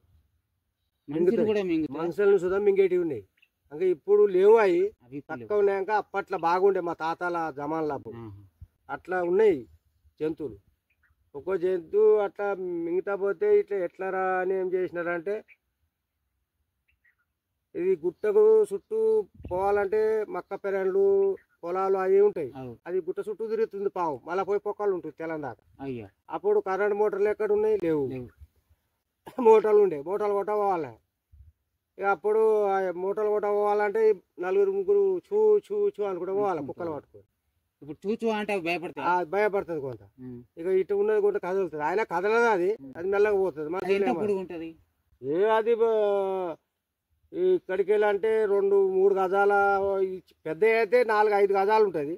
మనుషులను సుధా మింగేటివి ఉన్నాయి ఇంకా ఇప్పుడు లేవు అవి తక్కువ ఉన్నాక అప్పట్లో బాగుండే మా తాతల జమాన్లో అప్పుడు అట్లా ఉన్నాయి జంతువులు ఒక్కో జంతువు అట్లా మిగతా పోతే ఇట్లా ఎట్లరా అని ఏం చేసినారంటే ఇది గుట్టకు చుట్టూ పోవాలంటే మక్క పెరళ్ళు పొలాలు అవి ఉంటాయి అది గుట్ట చుట్టూ తిరుగుతుంది పాము మళ్ళీ పోయి పొక్కలు ఉంటుంది తెలం దాకా అప్పుడు కరెంట్ మోటార్లు ఎక్కడ ఉన్నాయి లేవు మోటార్లు ఉండే మోటార్లు కొట్ట పోవాలి ఇక అప్పుడు మోటార్లు కొట్ట పోవాలంటే 4-3 చూ చూ చూ అనుకుంటూ పోవాలి కుక్కలు పట్టుకొని ఇప్పుడు చూచు అంటే భయపడుతుంది కొంత ఇక ఇటు ఉన్నది కొంత కదులుతుంది ఆయన కదలదు అది మెల్లగా పోతుంది అది ఇక్కడికి వెళ్ళంటే 2-3 గజాల పెద్ద అయితే 4-5 గజాలు ఉంటుంది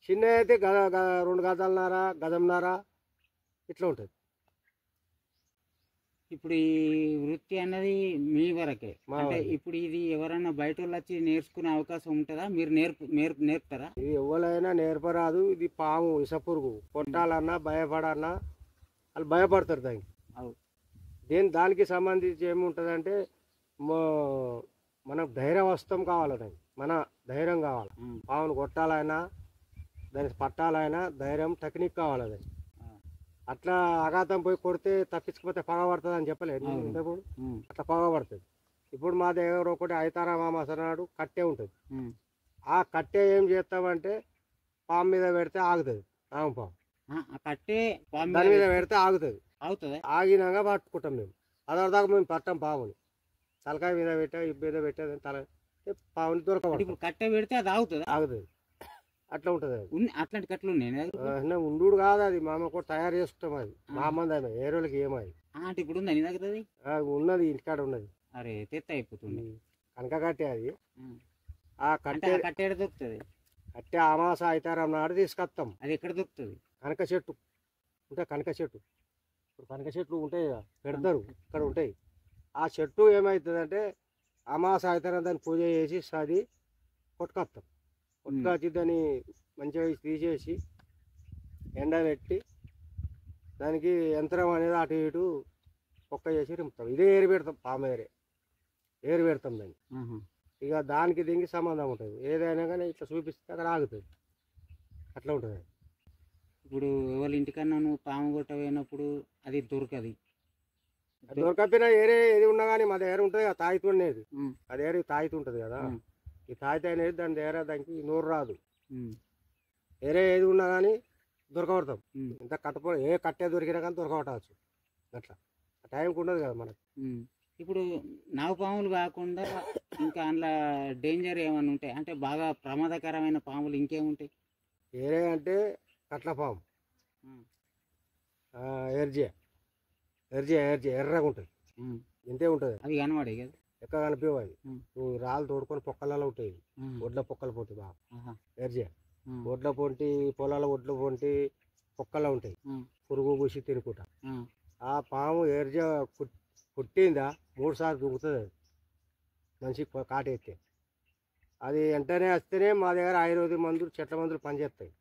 చిన్న అయితే 2 గజాలన్నర గజంన్నర ఇట్లా ఉంటుంది ఇప్పుడు ఈ వృత్తి అన్నది మీ వరకే అంటే ఇప్పుడు ఇది ఎవరైనా బయట వాళ్ళు వచ్చి నేర్చుకునే అవకాశం ఉంటుందా మీరు నేర్పుతారా ఇది ఎవరైనా నేర్పరాదు ఇది పాము విషపురుగు కొట్టాలన్నా భయపడన్నా వాళ్ళు భయపడతారు దానికి సంబంధించి ఏముంటుంది అంటే మనకు ధైర్యవస్తం కావాలి దానికి మన ధైర్యం కావాలి పామును కొట్టాలైనా దానికి పట్టాలైనా ధైర్యం టెక్నిక్ కావాలి అది అట్లా అఘాతం పోయి కొడితే తప్పించుకపోతే పగబడుతుంది అని చెప్పలేదు ఇంతకుముందు అట్లా పగబడుతుంది ఇప్పుడు మా దగ్గర ఒకటి ఐతారామాస నాడు కట్టె ఉంటుంది ఆ కట్టె ఏం చేస్తామంటే పాము మీద పెడితే ఆగుతుంది పాము కట్టె దాని మీద పెడితే ఆగుతుంది ఆగినాక పట్టుకుంటాం మేము అదొరదాకా మేము పట్టాం పాముని తలకాయ మీద పెట్టేది తల పాముని దొరకబడుతుంది కట్టె పెడితే అది ఆగుతుంది అట్లా ఉంటుంది అది అట్లాంటి కట్టలు ఉన్నాయి ఉండు కాదు అది మామ కూడా తయారు చేసుకుంటాం అది మా మంది ఆమె ఏ రోజులకి ఏమది అంటే ఇప్పుడు ఉందా నీ దగ్గర ఉన్నది ఇంటికాడ ఉన్నది అరే తెత్త అయిపోతుంది కనక కట్టే అది ఆ కట్టె దొరుకుతుంది కట్టె అమాస అయితారం నాడు తీసుకొస్తాం అది ఎక్కడ దొరుకుతుంది కనక చెట్టు ఉంటాయి కనక చెట్టు ఇప్పుడు కనక చెట్లు ఉంటాయి పెడతారు ఇక్కడ ఉంటాయి ఆ చెట్టు ఏమవుతుందంటే అమాస అయితారం దాన్ని పూజ చేసి అది కొట్టుకొస్తాం కొట్టుకొచ్చి దాన్ని మంచిగా తీసేసి ఎండబెట్టి దానికి యంత్రం అనేది అటు ఇటు పొక్క చేసి రింపుతాం ఇదే ఏరు పెడతాం పాము ఏరు పెడతాం దాన్ని ఇక దానికి దీనికి సంబంధం ఉంటుంది ఏదైనా కానీ ఇట్లా చూపిస్తే అక్కడ ఆగుతుంది అట్లా ఉంటుంది ఇప్పుడు ఎవరి ఇంటికన్నా నువ్వు పాము కొట్ట పోయినప్పుడు అది దొరకదు దొరకపోయినా ఏరే ఏది ఉన్నా కానీ మా దగ్గర ఉంటుంది కదా తాయితుండేది అది ఏరి తాయితుంటుంది కదా ఈ తాయితే అనేది దాని దగ్గర దానికి నోరు రాదు. ఉమ్, వేరే ఏది ఉన్నా కానీ దొరకబడతాం. ఉమ్, ఇంత కట్టపో ఏ కట్టే దొరికినా కానీ దొరకబట్టవచ్చు. అట్లా ఆ టైంకి ఉండదు కదా మనకి. ఉమ్. ఇప్పుడు నాగుపాములు కాకుండా ఇంకా అందులో డేంజర్ ఏమైనా ఉంటాయి అంటే బాగా ప్రమాదకరమైన పాములు ఇంకేముంటాయి? వేరే అంటే కట్లపాము, ఉమ్, ఎర్జియా ఎర్జియా ఎర్జియా ఎర్రగా ఉంటుంది. ఉమ్. ఇంతే ఉంటుంది. అవి కనబడే కదా. ఎక్కడ కనిపించవు అవి. ఉమ్. నువ్వు రాళ్ళు తోడుకొని పొక్కలలో ఉంటాయి. ఉమ్, ఒడ్ల పొక్కలు పోటీ బాగా ఆహా, ఎర్జియా. ఉమ్, ఒడ్ల పొంటి పొలాల ఒడ్ల పొంటి పొక్కల్లో ఉంటాయి. ఉమ్, పురుగు పూసి తినుకుంటా. ఉమ్, ఆ పాము ఎర్జియా పుట్టిందా 3 సార్లు దూకుతుంది. అది మనిషి కాటెత్తే అది వెంటనే వస్తేనే మా దగ్గర ఆయుర్వేదిక్ మందులు చెట్ల మందులు పనిచేస్తాయి.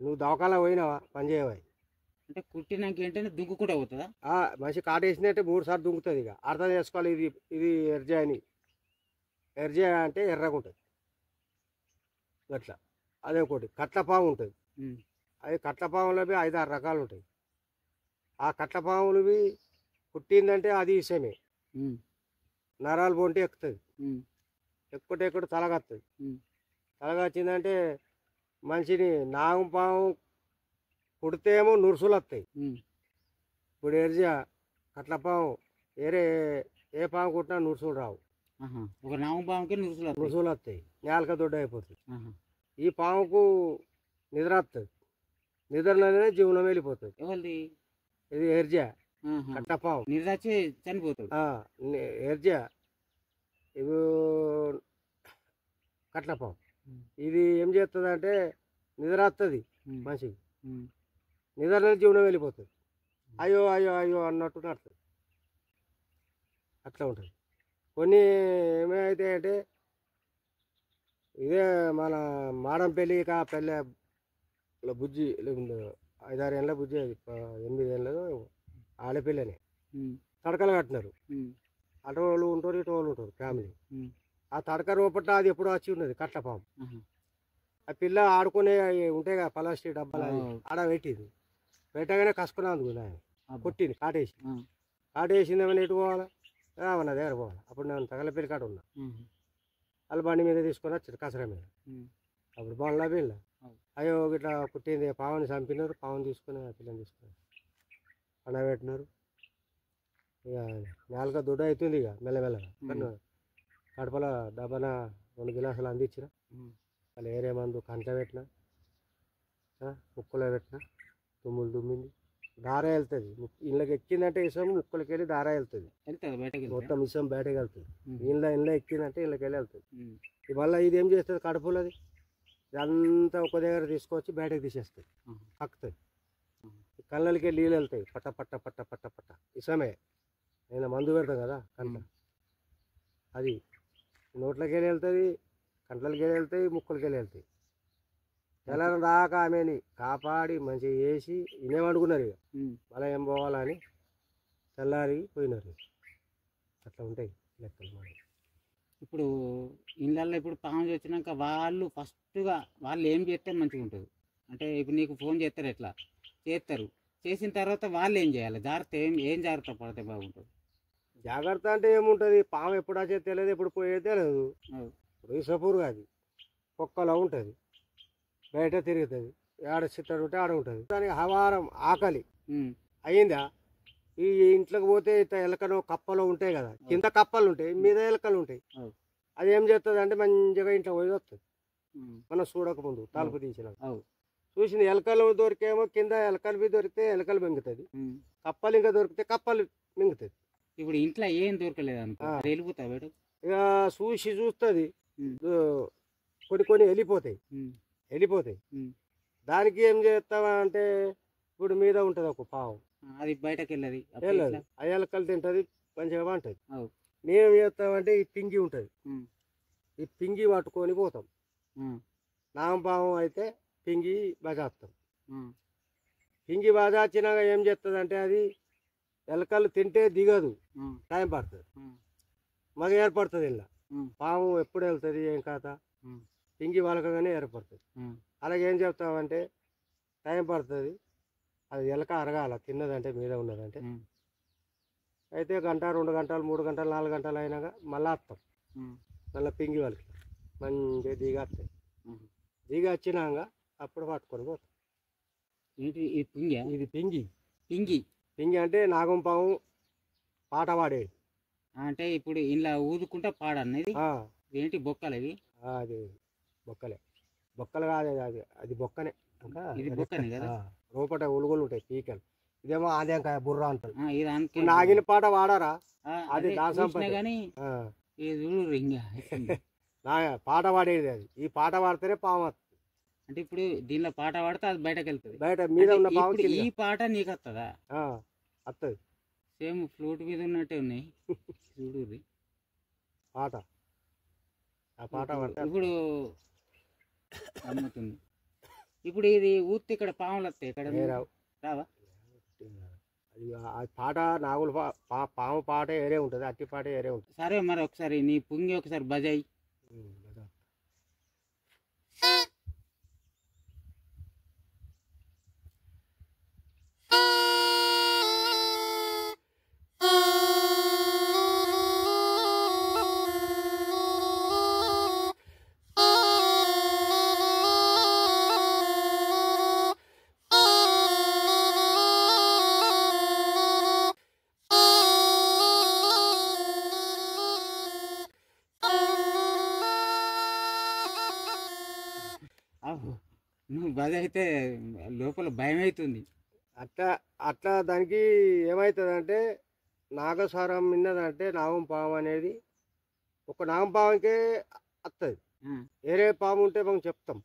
నువ్వు దవాఖానా పోయినావా పనిచేయవా? అంటే కుట్టినాక ఏంటంటే దుగ్గు కూడా అవుతుందా? మనిషి కాటేసిందంటే 3 సార్లు దుంకుతుంది. ఇక అర్థం చేసుకోవాలి ఇది ఇది ఎర్జియా అని. ఎర్జియా అంటే ఎర్రగా ఉంటుంది అట్లా. అదే ఒకటి కట్లపాము ఉంటుంది. ఉమ్, అది కట్లపాములవి 5-6 రకాలు ఉంటాయి. ఆ కట్లపాములవి పుట్టిందంటే అది విషయమే. ఉమ్, నరాలు పొంటి ఎక్కుతుంది. ఉమ్, ఎక్కువ తలగస్తుంది. ఉమ్, తలగచ్చిందంటే మనిషిని నాగపాము పుడితేమో నురుసులు వస్తాయి. ఉమ్, ఇప్పుడు ఎర్జియా కట్లపాము వేరే ఏ పాము కుట్టినా నురుసులు రావు. ఆహా. ఒక నాగుపాముకి నురుసులు వస్తాయి. నురుసులు వస్తాయి. నేలక దొడ్డ అయిపోతుంది. ఆహా. ఈ పాముకు నిద్ర వస్తుంది. నిద్రలోనే జీవనం వెళ్ళిపోతుంది. ఎవరిది? ఇది ఎర్జియా ఆహా. కట్టపాము. నిద్ర వచ్చి చనిపోతాడు. ఎర్జియా ఇవి కట్లపాము. ఉమ్, ఇది ఏం చేస్తుంది అంటే నిద్ర వస్తుంది ఉమ్, మనిషికి. ఉమ్, నిద్రలోనే జీవనం వెళ్ళిపోతుంది. అయ్యో అయ్యో అయ్యో అన్నట్టు నడుతుంది. అట్లా ఉంటుంది. కొన్ని ఏమైతే అంటే ఇదే మన మాడంపల్లి పెళ్ళి బుజ్జి 5-6 ఏళ్ళ బుజ్జి, అది 8 ఏళ్ళ ఆడపిల్లని ఉమ్, తడకలు కట్టినారు. ఉమ్, అటు వాళ్ళు ఉంటారు ఇటు వాళ్ళు ఉంటారు ఫ్యామిలీ. ఉమ్, ఆ తడక రూపట్ల అది ఎప్పుడో వచ్చి ఉన్నది కట్లపాము. ఆహా. ఆ పిల్ల ఆడుకునే అవి ఉంటాయి కదా ప్లాస్టిక్ డబ్బాలు, అవి ఆ. ఆడ పెట్టింది. పెట్టగానే కసుకున్నందుకు ఆయన అబ్బా. కొట్టింది. కాటేసి ఆ. కాటేసింది. ఏమైనా ఎటు పోవాలా? నా దగ్గర పోవాలి. అప్పుడు నేను తగలపల్లి కాడ ఉన్నా. ఉమ్, వాళ్ళ బండి మీద తీసుకొని వచ్చారు కసర మీద. ఉమ్, అప్పుడు బండ్లా పిల్ల అవును. అయ్యో ఇట్లా పుట్టింది, పావుని చంపినారు. పావుని తీసుకుని ఆ పిల్లని తీసుకున్నారు, పండబెట్టినారు. ఇక నాలుక దొడ్డ అవుతుంది ఇక మెల్లమెల్లగా. కానీ కడపల డబ్బన 2 గిలాసులు అందించిన. ఉమ్, వాళ్ళు ఏరే మందు కంట పెట్టిన, ముక్కలో పెట్టిన. తుమ్ములు తుమ్మింది. దార వెళ్తుంది. ఇళ్ళకి ఎక్కిందంటే ఇసం ముక్కలకి వెళ్ళి దార వెళ్తుంది. వెళ్తాదా బయటకి వెళ్తే? మొత్తం ఇసం బయటకు వెళ్తుంది. ఉమ్, ఇళ్ళ ఎక్కిందంటే ఇళ్ళకి వెళ్ళి వెళ్తుంది. ఉమ్, మళ్ళీ ఇది ఏం చేస్తుంది కడుపులది ఇదంతా ఒక దగ్గర తీసుకొచ్చి బయటకు తీసేస్తుంది. ఆహా. కక్కుతుంది. ఆహా. కళ్ళకి నీళ్ళు వెళ్తాయి. పట్ట పట్ట పట్ట పట్ట పట్ట ఇసమే. నేను మందు పెడతాం కదా కంట, అది నోట్లకి వెళ్ళి వెళ్తుంది, కంట్లకి వెళ్ళి వెళ్తాయి, ముక్కలకి వెళ్ళి వెళ్తాయి. తెల్లారి దాకా ఆమెని కాపాడి మంచిగా వేసి ఇనేమనుకున్నారు. ఇక ఉమ్. మళ్ళీ ఏం పోవాలని తెల్లారి పోయినారు. అట్లా ఉంటాయి లెక్కలు మరి. ఇప్పుడు ఇళ్ళల్లో ఇప్పుడు పాము వచ్చినాక వాళ్ళు ఫస్ట్గా వాళ్ళు ఏం చేస్తే మంచిగా ఉంటుంది అంటే ఇప్పుడు నీకు ఫోన్ చేస్తారు, ఎట్లా చేస్తారు, చేసిన తర్వాత వాళ్ళు ఏం చేయాలి? జాగ్రత్త ఏం జాగ్రత్త పడితే బాగుంటుంది? జాగ్రత్త అంటే ఏముంటుంది? పాము ఎప్పుడు వచ్చేది తెలియదు, ఎప్పుడు పోయేది తెలియదు. అవు. ఇప్పుడు ఇసపూరుగా అది కుక్కలో ఉంటుంది, బయట తిరుగుతుంది. ఆడ చిట్టడు ఉంటే ఆడ ఉంటుంది. దానికి హవారం ఆకలి ఉమ్, అయిందా? ఈ ఇంట్లోకి పోతే ఇట్లా ఎలకలో కప్పలో ఉంటాయి కదా, కింద కప్పలు ఉంటాయి, మీద ఎలకలు ఉంటాయి. అవు. అది ఏం చేస్తుంది అంటే మంచిగా ఇంట్లో పోయి వస్తుంది. ఉమ్, మనం చూడకముందు తలుపు తీసినాక అవు. చూసింది. ఎలకలు దొరికేమో కింద ఎలకలు దొరికితే ఎలకలు మింగుతుంది, ఉమ్. కప్పలు ఇంకా దొరికితే కప్పలు మింగుతుంది. ఇప్పుడు ఇంట్లో ఏం దొరకలేదు అనుకో, ఆ. అది వెళ్ళిపోతా బయట. ఇక చూస్తుంది. ఉమ్. కొన్ని వెళ్ళిపోతాయి. ఉమ్, వెళ్ళిపోతాయి. ఉమ్. దానికి ఏం చేస్తావా అంటే ఇప్పుడు మీద ఉంటుంది ఒక పావు, అది బయటకు వెళ్ళదు. వెళ్ళదు. ఆ ఎలకలు తింటుంది, మంచిగా ఉంటుంది. అవు. మేమేం చేస్తామంటే ఈ పింగి ఉంటుంది, ఉమ్, ఈ పింగి పట్టుకొని పోతాం. ఉమ్, నాగపాము అయితే పింగి బజాస్తాం. ఉమ్, పింగి బజాచినాక ఏం చేస్తుంది అది ఎలకలు తింటే దిగదు, ఉమ్, టైం పడుతుంది, ఉమ్, మగ ఏర్పడుతుంది. ఇలా ఉమ్, పాము ఎప్పుడు వెళ్తుంది ఏం కథ, ఉమ్, పింగి వలకగానే ఏర్పడుతుంది. ఉమ్, అలాగే ఏం చెప్తామంటే టైం పడుతుంది, అది ఎలక అరగాల తిన్నదంటే మీద ఉన్నదంటే. ఉమ్, అయితే 1 2 గంటలు 3 గంటలు 4 గంటలు అయినాక మళ్ళీ వస్తాం, ఉమ్, మళ్ళీ పింగి వాళ్ళకి మంచిగా దిగొస్తాయి. ఆహా. దిగి వచ్చినాక అప్పుడు పట్టుకొని పోతాం. ఏంటి ఈ పింగి ఇది పింగి. పింగి పింగి అంటే నాగం పాము పాట పాడేది. అంటే ఇప్పుడు ఇలా ఊదుకుంటా పాడన్నది ఆ, ఏంటి బొక్కలు ఇవి అది బొక్కలే. బొక్కలు కాదు అది, అది బొక్కనే. ఇంకా ఇది బొక్కనే కదా లోపల ఉలుగులు ఉంటాయి పీకలు. ఇదేమో ఆదేంకాయ బుర్ర అంటారు. ఇది ఇప్పుడు నాగిన పాట వాడారా? అది దాసం కానీ ఇది చూడు ఇంకా నా పాట పాడేది అది. ఈ పాట పాడితేనే పాము వస్తుంది. అంటే ఇప్పుడు దీనిలో పాట పాడితే అది బయటకు వెళ్తుంది. బయట మీద ఉన్న పాము ఇప్పుడు ఈ పాట నీకు వస్తుందా? వస్తుంది సేమ్ ఫ్లూట్ మీద ఉన్నట్టే ఉన్నాయి చూడు పాట. ఆ పాట పాడితే ఇప్పుడు అమ్ముతుంది. ఇప్పుడు ఇది ఊత్తి ఇక్కడ పాములు వస్తాయి ఇక్కడ రావు. రావా? అది ఆ పాట నాగుల పాము పాట ఏరే ఉంటుంది, అట్టి పాట ఏరే ఉంటుంది. సరే మరి ఒకసారి నీ పుంగి ఒకసారి బజాయి. నువ్వు బాధ అయితే లోపల భయం అవుతుంది. అట్లా అట్లా దానికి ఏమవుతుందంటే నాగస్వరం విన్నదంటే నాగం పాము అనేది ఒక నాగం పాముకే వస్తుంది. వేరే పాము ఉంటే మనం చెప్తాం.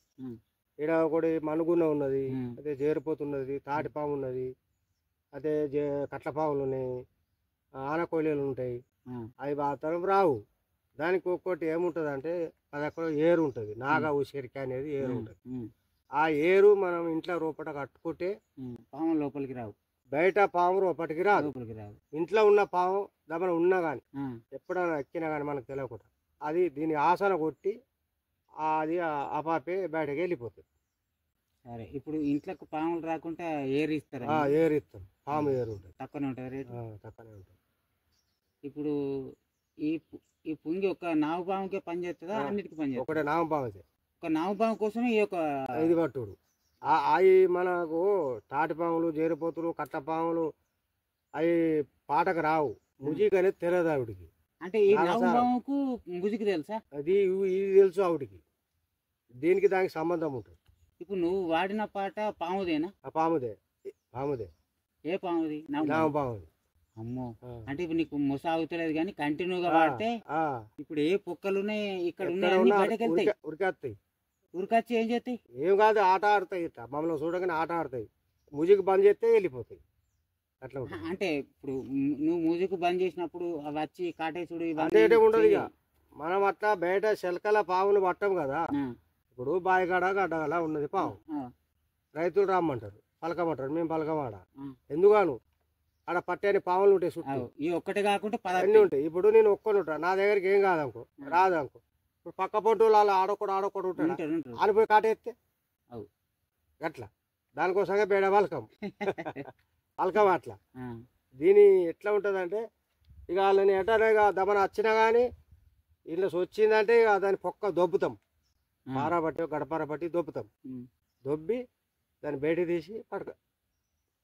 ఇక్కడ ఒకటి మనుగున్న ఉన్నది, అదే జేరిపోతున్నది, తాటి పాము ఉన్నది, అదే కట్ల పాములు ఉన్నాయి, ఆనకోయిలు ఉంటాయి. అవి మాత్రం రావు. దానికి ఒక్కొక్కటి ఏముంటుంది అంటే అది అక్కడ ఏరు ఉంటుంది, నాగ ఉసిరిక అనేది ఏరు ఉంటుంది. ఆ ఏరు మనం ఇంట్లో రూపట కట్టుకుంటే పాము లోపలికి రావు, బయట పాము రూపటికి రాదు. ఇంట్లో ఉన్న పాము దమన ఉన్నా కానీ ఎప్పుడైనా ఎక్కినా కానీ మనకు తెలియకుండా అది దీని ఆసన కొట్టి అది ఆపాపే బయటకి వెళ్ళిపోతుంది. సరే ఇప్పుడు ఇంట్లోకి పాములు రాకుండా ఏరు ఇస్తారు. ఏరు ఇస్తాం. పాము ఏరు ఉంటుంది, తక్కువనే ఉంటుంది రేటు. తక్కువనే ఉంటుంది. ఇప్పుడు ఈ ఈ పుంగి ఒక నాగు పాముకే పని చేస్తుందా? అన్నిటికీ పని చేస్తుంది. ఒకటే నాగం పాము. ఒక నాగు పాము కోసమే ఈ యొక్క ఇది పట్టుడు. అవి మనకు తాటి పాములు, జేరిపోతులు, కట్ట పాములు అవి పాటకు రావు. ముజిక్ అనేది తెలియదు ఆవిడికి. అంటే ఈ నాగు పాముకు ముజిక్ తెలుసా? అది ఇది తెలుసు ఆవిడికి. దీనికి దానికి సంబంధం ఉంటుంది. ఇప్పుడు నువ్వు వాడిన పాట పాముదేనా? పాముదే. పాముదే. ఏ పాముది? నాగం పాముది. అమ్మో, అంటే ఇప్పుడు నీకు మొస అవుతలేదు కానీ కంటిన్యూగా వాడితే ఇప్పుడు ఏ పొక్కలు ఉన్నాయి ఇక్కడ ఉన్నాయి ఉరికేస్తాయి. ఉరికొచ్చి ఏం చేస్తాయి? ఏం కాదు, ఆట ఆడతాయి. ఇట్లా మమ్మల్ని చూడగానే ఆట ఆడతాయి. మ్యూజిక్ బంద్ చేస్తే వెళ్ళిపోతాయి. అట్లా అంటే ఇప్పుడు నువ్వు మ్యూజిక్ బంద్ చేసినప్పుడు అవి వచ్చి కాటేసుడు అంటే ఉండదు. ఇక మనం అట్లా బయట శల్కల పావును పట్టం కదా. ఇప్పుడు బాయికాడ గడ్డగల ఉన్నది పావు, రైతులు రమ్మంటారు, పలకమంటారు, మేము పలకమాడ. ఎందుకను ఆడ పట్టేని పాములు ఉంటాయి చుట్టూ. ఈ ఒక్కటే కాకుండా అన్నీ ఉంటాయి. ఇప్పుడు నేను ఒక్కని ఉంటా, నా దగ్గరికి ఏం కాదనుకో, రాదనుకో. ఇప్పుడు పక్క పొట్టు వాళ్ళు ఆడొక్కడు ఉంటాడు, ఆడిపోయి కాటేస్తే అట్లా. దానికోసంగా బేడ పలకం పలకం అట్లా. దీని ఎట్లా ఉంటుంది అంటే ఇక వాళ్ళని ఎటనే దమన వచ్చినా కానీ ఇల్లు వచ్చిందంటే ఇక దాని పొక్క దొబ్బుతాం. పార బట్టి గడపార బట్టి దొబ్బుతాం. దొబ్బి దాన్ని బయట తీసి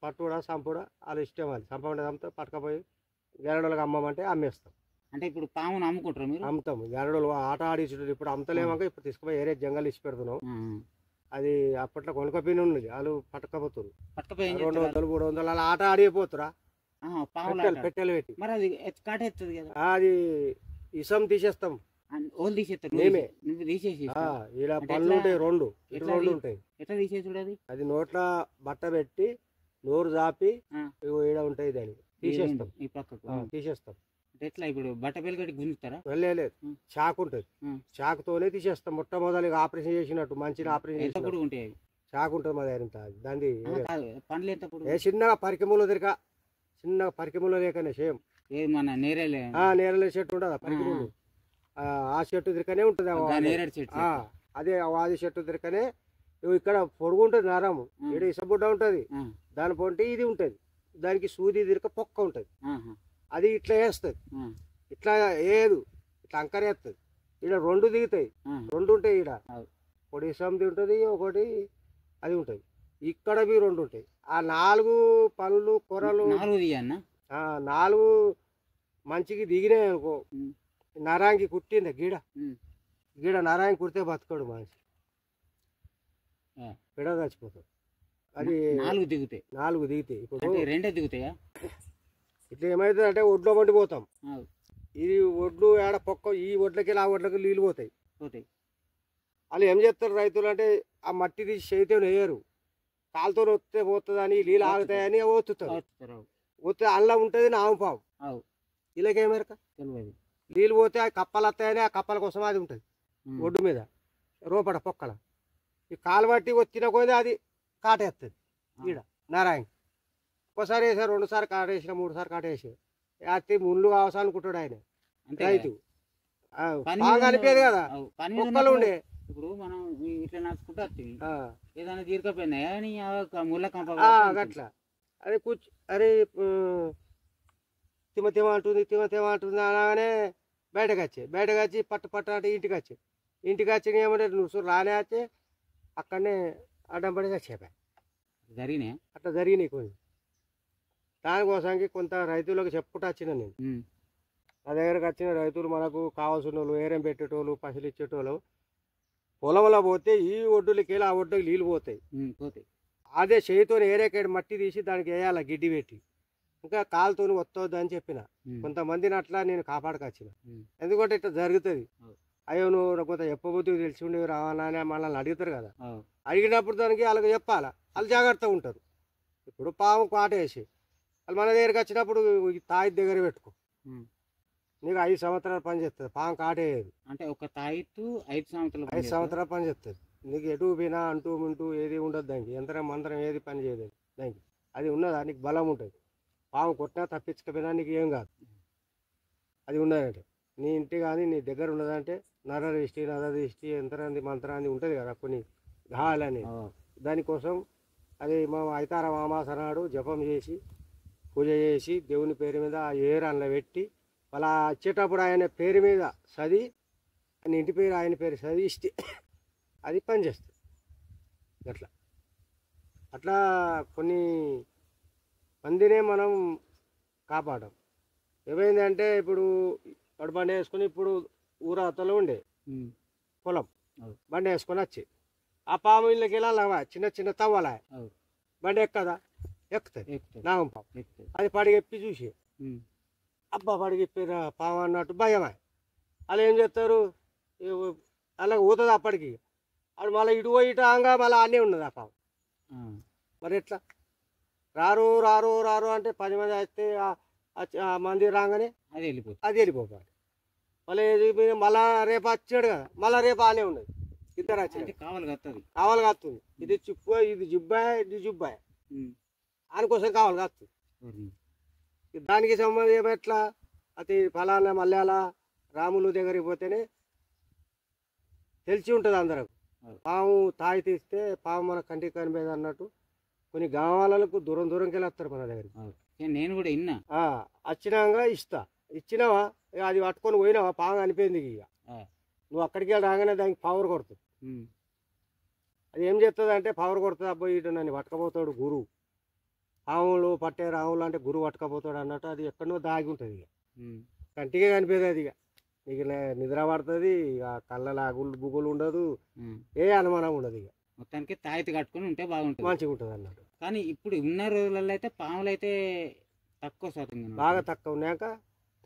పట్టుడా సంపుడా వాళ్ళ ఇష్టం. అది సంపండి అమ్ముతా పట్టుకపోయి గెరడోళ్ళకి అమ్మమంటే అమ్మేస్తాం. అంటే ఇప్పుడు పామును అమ్ముకుంటారు మీరు? అమ్ముతాం. గెరడోళ్ళు ఆట ఆడించుంటారు. ఇప్పుడు అమ్మతలేమాక ఇప్పుడు తీసుకుపోయి ఏరే జంగల్ ఇచ్చి పెడుతున్నాం. అది అప్పట్లో కొనుకపోయిన ఉన్నది, వాళ్ళు పట్టుకపోతున్నారు. 200 300 అలా ఆట ఆడిపోతురా పెట్టెలు పెట్టి. అది ఇసం తీసేస్తాం. మేమే ఇలా పళ్ళు ఉంటాయి, రెండు ఉంటాయి. అది నోట్ల బట్ట పెట్టి నోరు చాపి ఈడ ఉంటాయి, దాన్ని తీసేస్తాం. ఎట్లా ఇప్పుడు బట్ట పెళ్ళి గుంజుతారా? వెళ్ళలేదు, చాకు ఉంటుంది. చాకుతోనే తీసేస్తాం. మొట్టమొదటి ఆపరేషన్ చేసినట్టు మంచిగా ఆపరేషన్ చాకు ఉంటుంది మా దగ్గర. దాన్ని చిన్నగా పరికములు తిరగ, చిన్నగా పరికములు లేకనే సేమ్ నేరలే చెట్టు ఉంటుంది. పరికములు ఆ చెట్టు తిరకనే ఉంటుంది. అదే ఆది చెట్టు తిరకనే ఇక్కడ పొడుగు ఉంటుంది, నరము ఇక్కడ ఇసబుడ్డ ఉంటుంది. దాని పొంటి ఇది ఉంటుంది, దానికి సూది తిరక పొక్క ఉంటుంది. అది ఇట్లా వేస్తుంది, ఇట్లా ఏదు ఇట్లా అంకరేస్తుంది. ఈడ 2 దిగుతాయి, ఆ, 2 ఉంటాయి ఈడ. అవు. ఒకటి సమితి ఉంటుంది, ఒకటి అది ఉంటుంది. ఇక్కడ 2 ఉంటాయి. ఆ 4 పనులు కొరలు 4 తీయన్న. 4 మంచికి దిగినాయి అనుకో, ఉమ్, నరాంగి కుట్టింది గీడ, ఉమ్, గీడ నరాంగి కుడితే బతకడు మనిషి, ఆ. పిడ చచ్చిపోతాడు. అది 4 దిగుతాయి 4 దిగితాయి. ఇప్పుడు అంటే 2 దిగుతాయా? ఇట్లా ఏమవుతుంది అంటే ఒడ్లో మండిపోతాం. అవు, ఇది ఒడ్లు ఏడ పొక్క, ఈ ఒడ్లకి ఆ ఒడ్లకి నీళ్ళు పోతాయి. పోతాయి. వాళ్ళు ఏం చేస్తారు రైతులు అంటే ఆ మట్టి తీసి చేతితో వేయరు, కాలుతో వస్తే పోతుందని నీళ్ళు ఆగుతాయని ఓతుతారు. వస్తారు. అవు, పోతే అల్లం ఉంటుంది నామపావు, అవు, వీళ్ళకేమేరక తెలియదు. నీళ్ళు పోతే ఆ కప్పలు వస్తాయని ఆ కప్పల కోసం అది ఉంటుంది ఉమ్, ఒడ్డు మీద రోపడ పొక్కల. ఈ కాలు బట్టి వచ్చిన కొద్ది అది కాటేస్తుంది ఈడ నారాయణ. ఒకసారి వేసారు, 2 సార్లు కాటేసిన, 3 సార్లు కాటేసారు. అతి ముళ్ళు కావాలనుకుంటాడు ఆయన అంతే రైతు. పని బాగా మీద అనిపేది కదా, అవు, పని మీద పొక్కలు ఉన్నప్పుడు ఉండే. ఇప్పుడు మనం ఇట్లా నడుచుకుంటూ వస్తుంది, ఆ, ఏదైనా తీరకపోయినాయా అని ముళ్ళ కంప గట్ల అదే కూర్చు, అరే తిమ తిమ అంటుంది, తిమ తిమ అంటుంది అనగానే బయటకు వచ్చి పట్టు పట్టు అంటే ఇంటికి వచ్చి ఏమంటే నువ్వు రానే వచ్చి అక్కడనే అడ్డం పడి చచ్చేపాయి. జరిగినాయా? అట్లా జరిగినాయి కొన్ని. దానికోసానికి కొంత రైతులకు చెప్పుకుంటూ వచ్చిన నేను. ఉమ్, నా దగ్గరకు వచ్చిన రైతులు మనకు కావాల్సిన వాళ్ళు, ఏరం పెట్టేటోళ్ళు, పసలు ఇచ్చేటోళ్ళు, పొలంలో పోతే ఈ ఒడ్డులకి వెళ్ళి ఆ ఒడ్డుకి నీళ్ళు పోతాయి. ఉమ్, పోతాయి. అదే చేతితో ఏరేకాడు మట్టి తీసి దానికి వేయాలి గిడ్డి పెట్టి, ఇంకా కాలుతో వత్తవద్దు అని చెప్పిన. ఉమ్, కొంతమందిని అట్లా నేను కాపాడుకొచ్చిన. ఉమ్, ఎందుకంటే ఇట్లా జరుగుతుంది. అవు, అయ్యో నువ్వు కొంత చెప్పబోతు తెలిసి ఉండేవి రావాలా అని మనల్ని అడుగుతారు కదా. అవు, అడిగినప్పుడు దానికి వాళ్ళకి చెప్పాలా, వాళ్ళు జాగ్రత్తగా ఉంటారు. ఇప్పుడు పాము కాటేసి వాళ్ళు మన దగ్గరికి వచ్చినప్పుడు ఈ తాయి దగ్గర పెట్టుకో, ఉమ్. నీకు 5 సంవత్సరాలు పని చేస్తుంది. పాము కాటేయదు, అంటే ఒక తాయిత్తు 5 సంవత్సరాలు 5 సంవత్సరాలు పని చేస్తుంది. నీకు ఎటు పోయినా అంటూ మింటూ ఏది ఉండదు దానికి, యంత్రం మంత్రం ఏది పని చేయదు దానికి. అది ఉన్నదా నీకు బలం ఉంటుంది. పాము కొట్టినా తప్పించకపోయినా నీకు ఏం కాదు. అది ఉన్నదంటే నీ ఇంటి కానీ నీ దగ్గర ఉన్నదంటే నరదృష్టి నరదృష్టి యంత్రాంది మంత్రాంది ఉంటుంది కదా కొన్ని గాలని. దానికోసం అది మా ఐతార మామాస నాడు జపం చేసి పూజ చేసి దేవుని పేరు మీద ఆ ఏరు అందులో పెట్టి అలా వచ్చేటప్పుడు ఆయన పేరు మీద చదివి, ఆయన ఇంటి పేరు ఆయన పేరు చదివి ఇస్తే అది పనిచేస్తుంది. అట్లా అట్లా కొన్ని మందినే మనం కాపాడం. ఏమైందంటే ఇప్పుడు వాడు బండి వేసుకొని, ఇప్పుడు ఊరవతలో ఉండే ఉమ్, పొలం అవు, బండి వేసుకొని వచ్చి ఆ పాము ఇళ్ళకి వెళ్ళాలవా, చిన్న చిన్న తవ్వాల అవు, బండి ఎక్కదా, ఎక్కుతుంది ఎక్కుతాయి, నాగం పాము. ఎక్కుతాయి. అది పడిగెప్పి చూసి ఉమ్, అబ్బా పడిగెప్పిరా పాము అన్నట్టు భయమే. అలా ఏం చేస్తారు, అలా ఊతుంది అప్పటికి. అది మళ్ళీ ఇటు పోయి ఇటు ఆంగా మళ్ళీ అన్నీ ఉన్నది ఆ పాము. ఆ, మరి ఎట్లా రారు రారు రారు అంటే 10 మంది వస్తే ఆ మంది రాగానే అది వెళ్ళిపోతుంది. అది వెళ్ళిపోవాలి. మళ్ళీ మళ్ళా రేపు వచ్చాడు కదా, మళ్ళీ రేపు ఆనే ఉన్నది. ఇద్దరు అంటే వచ్చాడు కావాలి కత్తది. కావాలి కాస్తుంది. ఇది చిప్పు, ఇది జుబ్బాయ్, ఇది జుబ్బాయ్, ఉమ్, దానికోసం కావాలి కాస్తుంది. ఉమ్, దానికి సంబంధం ఎట్లా అది ఫలానా మల్యాల రాములు దగ్గరికి పోతేనే తెలిసి ఉంటుంది అందరం. పాము తాయి తీస్తే పాము మన కంటికి కనిపేది అన్నట్టు కొన్ని గ్రామాలకు దూరం దూరంకి వెళ్ళి వస్తారు మన దగ్గరికి. నేను కూడా విన్నా. వచ్చినాక ఇచ్చినావా ఇక అది పట్టుకొని పోయినావా పాము అనిపోయింది. ఇక నువ్వు అక్కడికి వెళ్ళి రాగానే దానికి పవర్ కొడుతుంది. ఉమ్, అది ఏం చేస్తుంది అంటే పవర్ కొడుతుంది. అబ్బాయి ఇటు నన్ను పట్టుకపోతాడు గురువు, పాములు పట్టే రాములు అంటే గురువు పట్టుకపోతాడు అన్నట్టు అది ఎక్కడో దాగి ఉంటుంది. ఇక ఉమ్, కంటికే కనిపేది అది. ఇక నీకు నిద్ర పడుతుంది, ఇక కళ్ళ గుగులు ఉండదు, ఉమ్. ఏ అనుమానం ఉండదు. ఇక మొత్తానికి తాయితీ కట్టుకొని ఉంటే బాగుంటుంది, మంచిగా ఉంటుంది అన్నట్టు. కానీ ఇప్పుడు ఉన్న రోజులలో అయితే పాములు అయితే తక్కువ శాతం కనబడతాయి. బాగా తక్కువ ఉన్నాక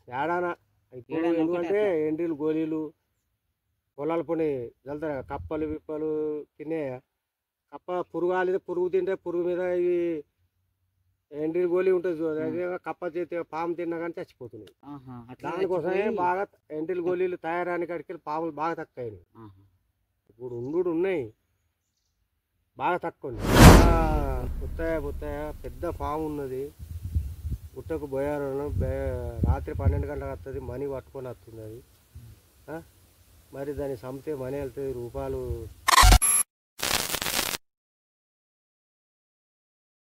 ఏడానా ఇప్పుడు ఏడానా ఒకటే ఎందుకంటే అట్లా. ఎండ్రీలు గోళీలు పొలాలు పోనీ వెళ్తారు, కప్పలు విప్పలు తినే కప్ప పురుగు పురుగు తింటే పురుగు మీద ఇవి ఎండ్రీలు గోళీ ఉంటుంది చూడు, అదే కప్ప చేతి పాము తిన్నా కానీ చచ్చిపోతున్నాయి. ఆహా, అట్లా దానికోసమే చచ్చిపోయి- బాగా ఎండ్రీలు గోళీలు తయారానికి అడికి పాములు బాగా తక్కువ అయినాయి. ఆహా, ఇప్పుడు ఉండు ఉన్నాయి బాగా తక్కువ ఉన్నాయి. పుత్తయ పెద్ద పాము ఉన్నది, పుట్టకు బోయారు రాత్రి 12 గంటలకు వస్తుంది, మనీ పట్టుకొని వస్తుంది అది. మరి దాన్ని చంపితే మనీ వెళ్తుంది, రూపాయలు